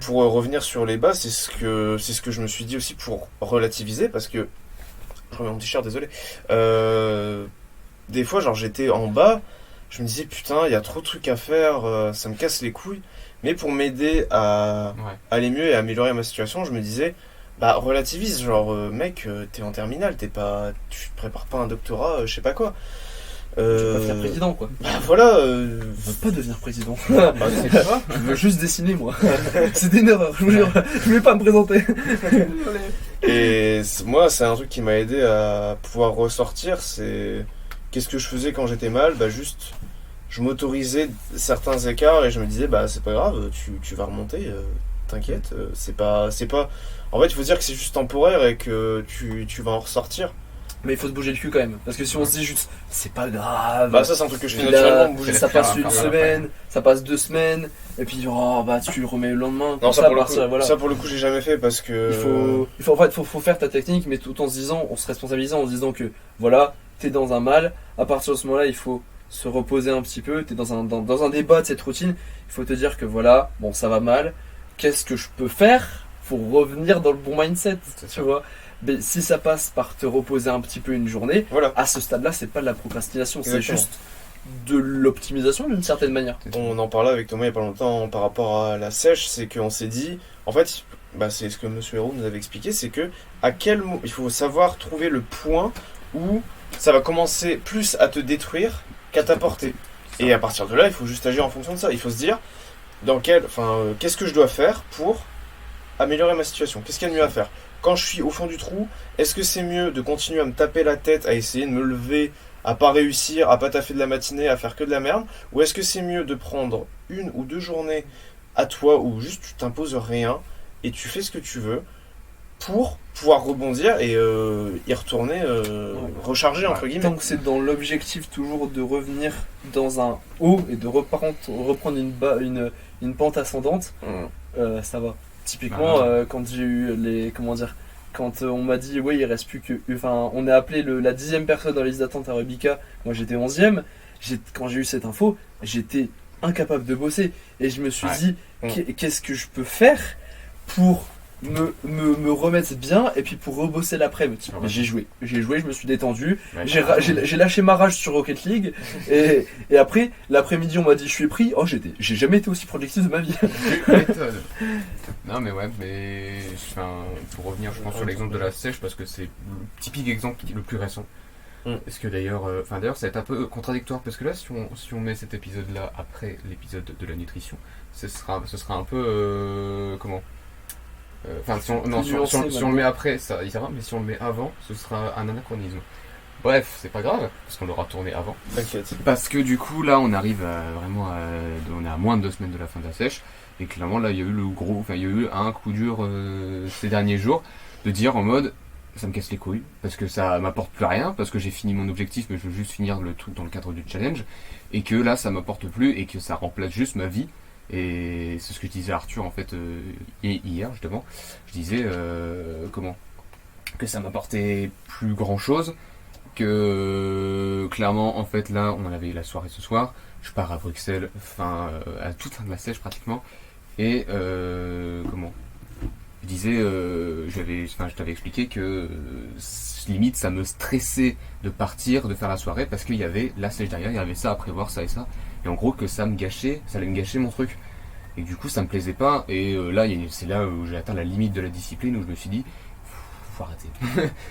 Pour revenir sur les bas, c'est ce que je me suis dit aussi pour relativiser parce que je remets mon t-shirt, désolé. Des fois, genre j'étais en bas, je me disais putain, il y a trop de trucs à faire, ça me casse les couilles. Mais pour m'aider à Ouais. aller mieux et à améliorer ma situation, je me disais bah relativise, genre mec, t'es en terminale, tu te prépares pas un doctorat, je sais pas quoi. Je veux pas devenir président, quoi. Bah voilà. Je veux pas devenir président. bah, c'est pas. Je veux juste dessiner, moi. C'était une erreur, je vous jure. Je voulais pas me présenter. Et moi, c'est un truc qui m'a aidé à pouvoir ressortir. C'est qu'est-ce que je faisais quand j'étais mal? Bah juste, je m'autorisais certains écarts et je me disais bah c'est pas grave, tu vas remonter, t'inquiète. C'est pas. En fait, il faut dire que c'est juste temporaire et que tu vas en ressortir. Mais il faut se bouger le cul quand même. Parce que si on se dit juste, c'est pas grave. Bah, ça, c'est un truc que je fais Là, naturellement, me bouger c'est ça le faire passe un une peu semaine, ça passe 2 semaines, et puis bah tu le remets le lendemain. Non, Comme ça, ça, pour le partir, coup, voilà. ça, pour le coup, j'ai jamais fait parce que. En fait, faut faire ta technique, mais tout en se disant, on se responsabilisant en se disant que voilà, t'es dans un mal. À partir de ce moment-là, il faut se reposer un petit peu. T'es dans un débat de cette routine. Il faut te dire que voilà, bon, ça va mal. Qu'est-ce que je peux faire pour revenir dans le bon mindset, C'est tu ça. vois? Mais si ça passe par te reposer un petit peu une journée, Voilà. à ce stade-là, c'est pas de la procrastination, c'est Exactement. juste de l'optimisation d'une certaine manière. On en parlait avec Thomas il y a pas longtemps par rapport à la sèche, c'est qu'on s'est dit, en fait, bah, c'est ce que Monsieur Héroux nous avait expliqué, c'est que il faut savoir trouver le point où ça va commencer plus à te détruire qu'à t'apporter. Et à partir de là, il faut juste agir en fonction de ça. Il faut se dire, qu'est-ce que je dois faire pour améliorer ma situation? Qu'est-ce qu'il y a de mieux à faire? Quand je suis au fond du trou, est-ce que c'est mieux de continuer à me taper la tête, à essayer de me lever, à pas réussir, à pas taffer de la matinée, à faire que de la merde? Ou est-ce que c'est mieux de prendre 1 ou 2 journées à toi où juste tu t'imposes rien et tu fais ce que tu veux pour pouvoir rebondir et y retourner, recharger entre guillemets? Tant que c'est dans l'objectif toujours de revenir dans un haut et de reprendre une pente ascendante, ça va. Typiquement, quand j'ai eu quand on m'a dit, ouais, il reste plus que. Enfin, on a appelé la 10e personne dans la liste d'attente à Rubica, moi j'étais 11e. Quand j'ai eu cette info, j'étais incapable de bosser. Et je me suis dit, qu'est-ce que je peux faire pour me remettre bien et puis pour rebosser l'après-midi? J'ai joué, je me suis détendu. J'ai lâché ma rage sur Rocket League. Et après, l'après-midi, on m'a dit, je suis pris. Oh, j'ai jamais été aussi productif de ma vie. Non mais ouais, mais pour revenir je pense sur l'exemple de la sèche parce que c'est le typique exemple le plus récent. Est-ce que d'ailleurs ça va être un peu contradictoire parce que là si on met cet épisode là après l'épisode de la nutrition, ce sera un peu comment si on le met après ça ira, mais si on le met avant ce sera un anachronisme. Bref, c'est pas grave parce qu'on l'aura tourné avant. T'inquiète. Parce que du coup là on arrive on est à moins de 2 semaines de la fin de la sèche. Et clairement là il y a eu un coup dur ces derniers jours de dire en mode ça me casse les couilles parce que ça m'apporte plus rien, parce que j'ai fini mon objectif mais je veux juste finir le truc dans le cadre du challenge et que là ça m'apporte plus et que ça remplace juste ma vie. Et c'est ce que je disais à Arthur en fait hier justement. Je disais que ça m'apportait plus grand chose, que clairement en fait là on avait la soirée ce soir, je pars à Bruxelles à toute fin de la sèche pratiquement. Et je disais, je t'avais expliqué que limite ça me stressait de partir, de faire la soirée parce qu'il y avait la sèche derrière, il y avait ça à prévoir, ça et ça, et en gros que ça allait me gâcher mon truc. Et du coup ça me plaisait pas. Et là c'est là où j'ai atteint la limite de la discipline où je me suis dit faut arrêter.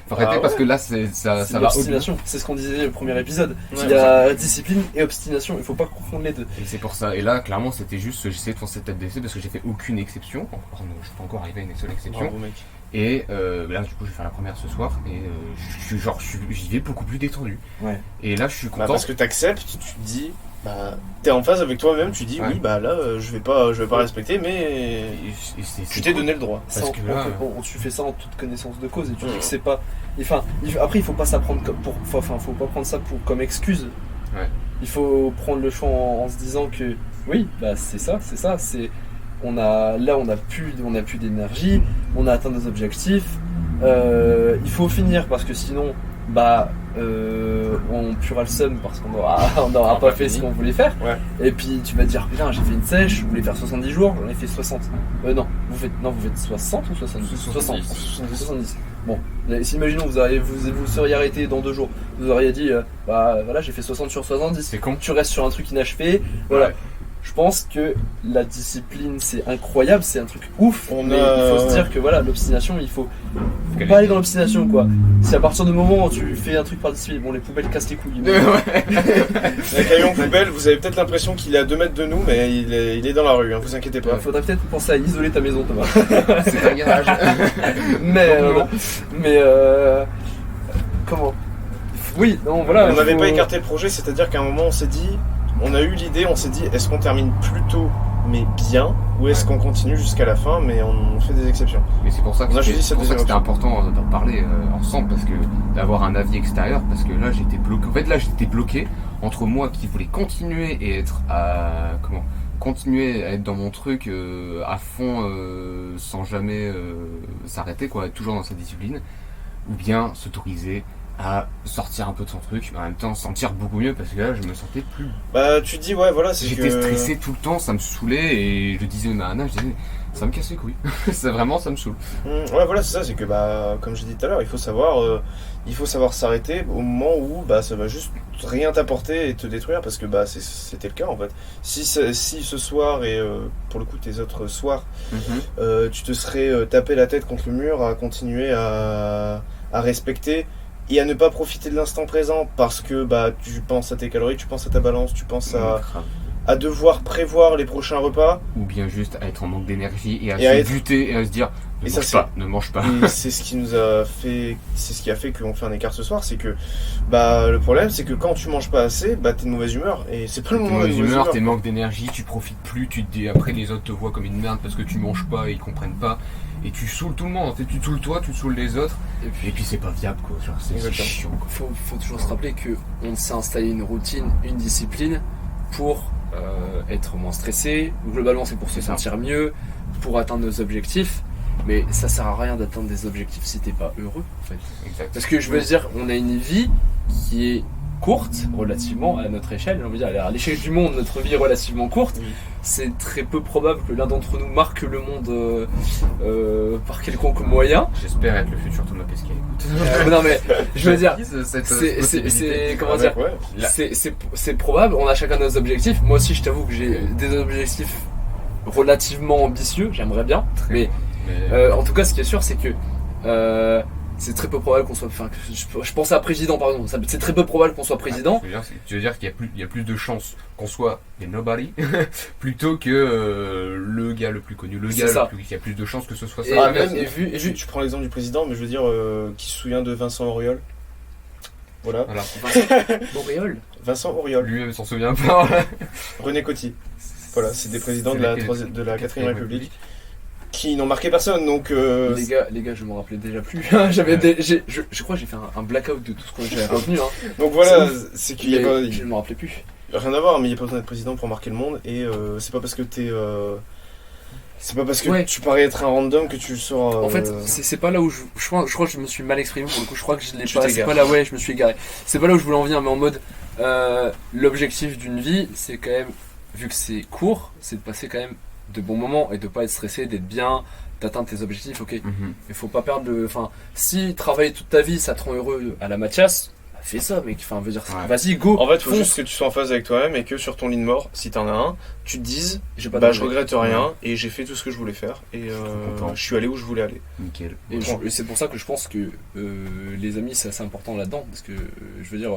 Faut arrêter parce que là ça va l'obstination, c'est ce qu'on disait le premier épisode. Ouais, il y a discipline et obstination, il faut pas confondre les deux. Et c'est pour ça. Et là clairement c'était juste j'essayais de foncer tête d'essai parce que j'ai fait aucune exception. Je suis pas encore arrivé à une seule exception. Bravo, mec. Et là du coup je vais faire la première ce soir et j'y vais beaucoup plus détendu. Ouais. Et là je suis content. Parce que t'acceptes, tu te dis, t'es en phase avec toi-même, tu dis oui là je vais pas respecter, mais tu t'es donné le droit. Parce que là, tu fais ça en toute connaissance de cause et tu dis que c'est pas. Après il faut pas s'apprendre faut pas prendre ça comme excuse. Ouais. Il faut prendre le choix en se disant que oui c'est ça, on a plus d'énergie, on a atteint nos objectifs, il faut finir parce que sinon on puera le seum parce qu'on n'aura pas fait ce qu'on voulait faire. Ouais. Et puis tu vas te dire putain j'ai fait une sèche, je voulais faire 70 jours, j'en ai fait 60. Non, vous faites 60 ou 70? 70. Bon, si imaginons vous seriez arrêté dans 2 jours, vous auriez dit voilà j'ai fait 60 sur 70. C'est con. Tu restes sur un truc inachevé, voilà. Ouais. Je pense que la discipline c'est incroyable, c'est un truc ouf, Il faut se dire que voilà, l'obstination, il faut pas aller dans l'obstination quoi. Si à partir du moment où tu fais un truc par discipline, bon les poubelles cassent les couilles. Le camion poubelle, vous avez peut-être l'impression qu'il est à 2 mètres de nous, mais il est dans la rue, vous inquiétez pas. Faudrait peut-être penser à isoler ta maison Thomas. C'est un garage. mais comment? Oui, non voilà. On n'avait pas écarté le projet, c'est-à-dire qu'à un moment on s'est dit, on a eu l'idée, on s'est dit est-ce qu'on termine plus tôt mais bien, ou est-ce qu'on continue jusqu'à la fin, mais on fait des exceptions? Mais c'est pour ça que Moi, je dis c'est pour ça que cette c'était important d'en parler ensemble, parce que d'avoir un avis extérieur, parce que là j'étais bloqué. En fait là j'étais bloqué entre moi qui voulais continuer et être continuer à être dans mon truc à fond sans jamais s'arrêter quoi, être toujours dans sa discipline, ou bien s'autoriser à sortir un peu de son truc, mais en même temps sentir beaucoup mieux parce que là je me sentais plus. Bah, tu te dis, ouais, voilà, c'est J'étais que... stressé tout le temps, ça me saoulait et je disais à Anna, je disais ça me casse les couilles, ça vraiment ça me saoule. Ouais, voilà, c'est ça, c'est que, bah, comme je dit tout à l'heure, il faut savoir s'arrêter au moment où, bah, ça va juste rien t'apporter et te détruire, parce que, bah, c'était le cas, en fait. Si ce soir, et pour le coup, tes autres soirs, tu te serais tapé la tête contre le mur à continuer à respecter et à ne pas profiter de l'instant présent parce que bah tu penses à tes calories, tu penses à ta balance, tu penses à devoir prévoir les prochains repas. Ou bien juste à être en manque d'énergie et à Et à se être- buter et à se dire ne mange pas. Et c'est ce qui nous a fait, c'est ce qui a fait qu'on fait un écart ce soir, c'est que bah le problème c'est que quand tu manges pas assez, bah t'es de mauvaise humeur et c'est pas le T'es moment de mauvaise mauvaise humeur, humeur. t'es manque d'énergie, tu profites plus, tu te dis après les autres te voient comme une merde parce que tu manges pas et ils comprennent pas et tu saoules tout le monde, en fait tu te saoules toi, tu te saoules les autres et puis c'est pas viable quoi, genre c'est Exactement. chiant quoi. Faut toujours se rappeler qu'on s'est installé une routine, une discipline pour être moins stressé. Globalement, c'est pour se C'est ça. sentir mieux, pour atteindre nos objectifs. Mais ça sert à rien d'atteindre des objectifs si t'es pas heureux, en fait. Exact. Parce que je veux dire, on a une vie qui est courte, relativement à notre échelle. J'ai envie de dire, à l'échelle du monde, notre vie est relativement courte. Oui. C'est très peu probable que l'un d'entre nous marque le monde par quelconque moyen. J'espère être le futur Thomas Pesquet, écoute. Non mais, je veux dire, cette c'est comment Ouais, dire, ouais. c'est probable. On a chacun nos objectifs. Moi aussi, je t'avoue que j'ai des objectifs relativement ambitieux. J'aimerais bien, mais en tout cas, ce qui est sûr, c'est que c'est très peu probable qu'on soit. Enfin, je pense à président, par exemple. C'est très peu probable qu'on soit président. Tu veux dire qu'il y a plus de chances qu'on soit des nobody plutôt que le gars le plus connu, C'est ça. il y a plus de chances que ce soit Et ça. même- Tu prends l'exemple du président, mais je veux dire, qui se souvient de Vincent Auriol? Voilà. Voilà. Boréol. Vincent Auriol, Lui-même s'en souvient pas. René Coty. Voilà, c'est des présidents C'est de la, laquelle- de la 4ème République qui n'ont marqué personne, donc Les gars, je m'en rappelais déjà plus. Je crois que j'ai fait un blackout de tout ce que j'avais retenu. Hein. donc voilà, C'est c'est qu'il y a pas, Je ne me rappelais plus. rien à voir, mais il n'y a pas besoin d'être président pour marquer le monde, et c'est pas parce que c'est pas parce que Ouais. tu parais être un random que tu le seras. En fait, c'est pas là où je crois que je me suis mal exprimé pour le coup. Je crois que je l'ai Tu pas. C'est t'égares. pas là, ouais, je me suis égaré. C'est pas là où je voulais en venir, mais en mode l'objectif d'une vie, c'est quand même, vu que c'est court, c'est de passer quand même de bons moments et de pas être stressé, d'être bien, d'atteindre tes objectifs. Ok, il faut pas perdre le. Enfin, si travailler toute ta vie, ça te rend heureux à la Mathias, bah, fais ça, mec. Enfin, veut dire, Ouais. vas-y, go. En fait, faut fonce. juste que tu sois en phase avec toi-même et que sur ton lit de mort, si t'en as un, tu te dises J'ai pas bah de je regrette rien et j'ai fait tout ce que je voulais faire et content. je suis allé où je voulais aller. Nickel. Et c'est pour ça que je pense que les amis c'est assez important là-dedans parce que je veux dire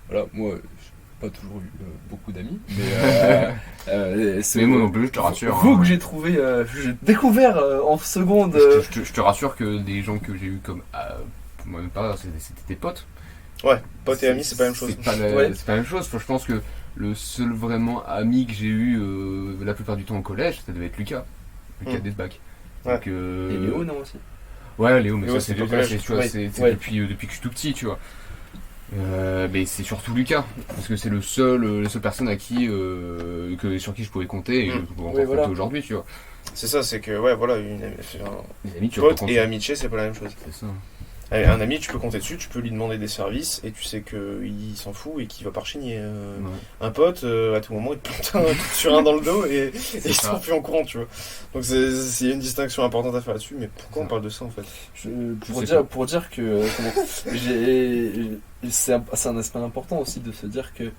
voilà moi j'ai pas toujours eu beaucoup d'amis mais Mais moi non plus, je te rassure. vous hein. que j'ai trouvé j'ai découvert en seconde Je te rassure que des gens que j'ai eu comme moi même pas, c'était tes potes. Ouais, pote et ami, c'est pas la même chose. C'est pas la, Ouais. c'est pas la même chose. Je pense que le seul vraiment ami que j'ai eu la plupart du temps au collège, ça devait être Lucas. Lucas Mm. Desbac. Ouais. Donc, et Léo non aussi Ouais, Léo, mais Léo, ça c'est c'est au déjà, collège. c'est, tu vois, Ouais. c'est Ouais. depuis que je suis tout petit, tu vois. Mais c'est surtout Lucas, parce que c'est la seule personne à qui, sur qui je pouvais compter et Mm. je peux encore Ouais, voilà. compter aujourd'hui, tu vois. C'est ça, c'est que ouais, voilà, Les amis, tu vois, pote et amitié, c'est pas la même chose. c'est ça. Un ami, tu peux compter dessus, tu peux lui demander des services et tu sais qu'il s'en fout et qu'il va pas rechigner. Ouais. Un pote, à tout moment, il te plante un coup sur un dans le dos et il ça. s'enfuit en courant, tu vois. Donc c'est une distinction importante à faire là-dessus, mais pourquoi Ça. on parle de ça en fait? pour dire que comment c'est un aspect important aussi de se dire que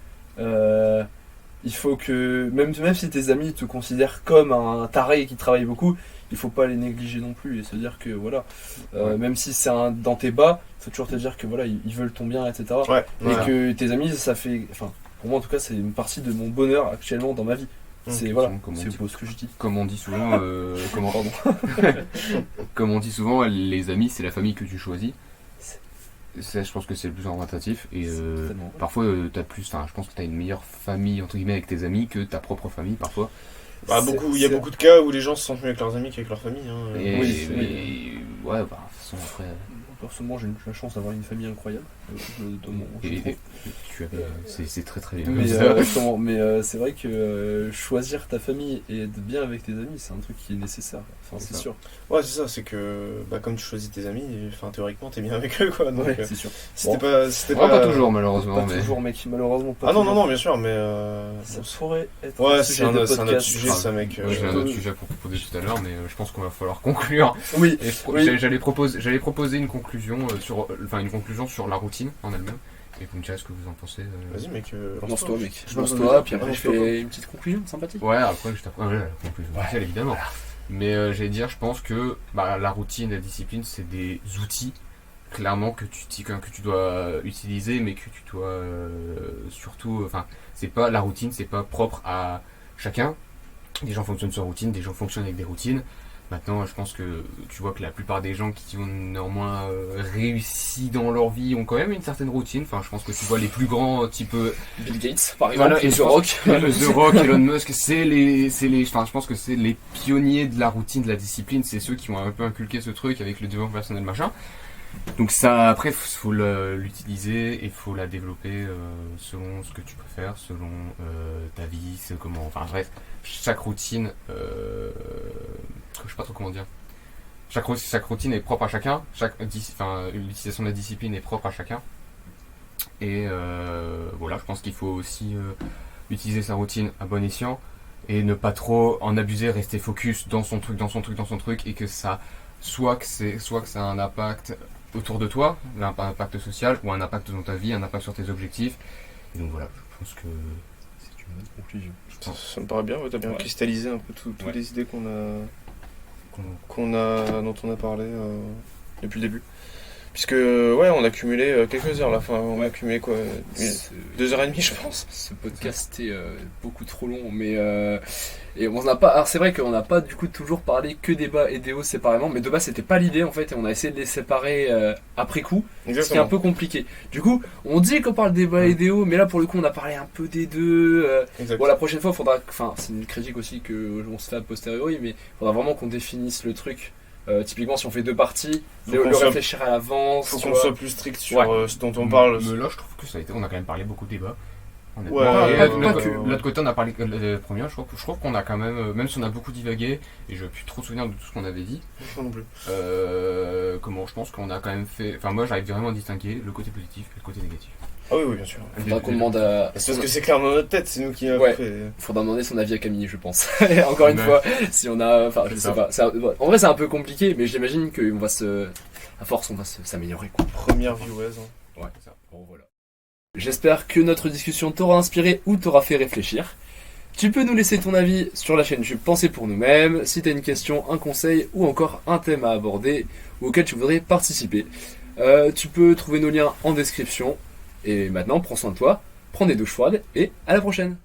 il faut que même si tes amis te considèrent comme un taré qui travaille beaucoup, il faut pas les négliger non plus et se dire que voilà Ouais. même si c'est dans tes bas, il faut toujours te dire que voilà ils veulent ton bien, etc. Ouais, Et voilà. que tes amis, ça fait, enfin pour moi en tout cas c'est une partie de mon bonheur actuellement dans ma vie. C'est voilà, comme on c'est dit. beau ce que je dis. Comme on dit souvent, comme on dit souvent, les amis, c'est la famille que tu choisis. Ça, je pense que c'est le plus représentatif. Et Certainement. parfois, je pense que t'as une meilleure famille entre guillemets avec tes amis que ta propre famille parfois. Bah, il y a beaucoup de cas où les gens se sentent mieux avec leurs amis qu'avec leur famille. Hein. Et, Oui, ouais, bah, de toute façon, après. Personnellement, j'ai la chance d'avoir une famille incroyable. Je trouve. C'est très très bien. Mais, justement, c'est vrai que choisir ta famille et être bien avec tes amis, c'est un truc qui est nécessaire. Enfin, c'est sûr. Ouais, c'est ça, c'est que comme tu choisis tes amis, enfin théoriquement t'es bien avec eux quoi. Donc, Ouais, c'est sûr. C'était Pas toujours, malheureusement. Pas mais... toujours, mec, malheureusement pas. Ah non, toujours. non, bien sûr, mais. Ça pourrait être Ouais, sujet c'est de un autre podcast. sujet, ça, mec. J'ai un autre sujet pour proposer tout à l'heure, mais je pense qu'on va falloir conclure. Oui, Et j'allais proposer une conclusion sur la routine en elle-même. Et vous me direz ce que vous en pensez. Vas-y, mec. lance-toi, mec. Je Lance-toi, puis après, je lance-toi. fais une petite conclusion sympathique. Ouais, après, je t'apprends la conclusion officielle, évidemment. Mais j'allais dire, je pense que la routine, la discipline, c'est des outils, clairement, que tu dois utiliser, mais que tu dois surtout. Enfin, c'est pas la routine, c'est pas propre à chacun. Des gens fonctionnent sur routine, des gens fonctionnent avec des routines. Maintenant, je pense que tu vois que la plupart des gens qui ont néanmoins réussi dans leur vie ont quand même une certaine routine. Enfin, je pense que tu vois les plus grands type Bill Gates, par exemple, voilà, et The Rock. The Rock, Elon Musk, enfin, je pense que c'est les pionniers de la routine, de la discipline. C'est ceux qui ont un peu inculqué ce truc avec le développement personnel, machin. Donc ça, après, faut l'utiliser et faut la développer selon ce que tu préfères, selon ta vie, c'est comment. Enfin bref, chaque routine, je sais pas trop comment dire. Chaque routine est propre à chacun. L'utilisation de la discipline est propre à chacun. Et voilà, je pense qu'il faut aussi utiliser sa routine à bon escient et ne pas trop en abuser, rester focus dans son truc, et que ça soit que ça a un impact autour de toi, un impact social ou un impact dans ta vie, un impact sur tes objectifs. Et donc voilà, je pense que c'est une bonne conclusion. Ça me paraît bien, t'as bien cristallisé un peu toutes les idées dont on a parlé depuis le début. Puisque on a cumulé quelques heures là, on a cumulé quoi, 2h30 je pense. Ce podcast est beaucoup trop long, mais et on n'a pas. Alors c'est vrai qu'on n'a pas du coup toujours parlé que des bas et des hauts séparément, mais de base c'était pas l'idée en fait, et on a essayé de les séparer après coup, Exactement. ce qui est un peu compliqué. Du coup, on dit qu'on parle des bas et des hauts, mais là pour le coup on a parlé un peu des deux. Bon, la prochaine fois faudra, enfin c'est une critique aussi que on se fait a posteriori, mais faudra vraiment qu'on définisse le truc. Typiquement, si on fait deux parties, le réfléchir à l'avance. Faut qu'on soit plus strict sur ce dont on parle. Mais là, je trouve que ça a été. On a quand même parlé beaucoup de débats. Ouais, De l'autre côté, on a parlé de première. Je trouve qu'on a quand même si on a beaucoup divagué, et je ne plus trop souvenir de tout ce qu'on avait dit. Moi non plus. Je pense qu'on a quand même fait. Enfin, moi, j'arrive vraiment à distinguer le côté positif et le côté négatif. Ah oui, bien sûr. Faudra qu'on demande à. C'est parce que c'est clair dans notre tête, c'est nous qui avons fait. Faudra demander son avis à Camille, je pense. Encore une fois, si on a. Enfin, je sais pas. En vrai, c'est un peu compliqué, mais j'imagine qu'on va à force, on va s'améliorer, quoi. Première vieweuse. Ouais, c'est ça. Bon, voilà. J'espère que notre discussion t'aura inspiré ou t'aura fait réfléchir. Tu peux nous laisser ton avis sur la chaîne YouTube Penser pour nous-mêmes, si t'as une question, un conseil ou encore un thème à aborder ou auquel tu voudrais participer. Tu peux trouver nos liens en description. Et maintenant, prends soin de toi, prends des douches froides et à la prochaine!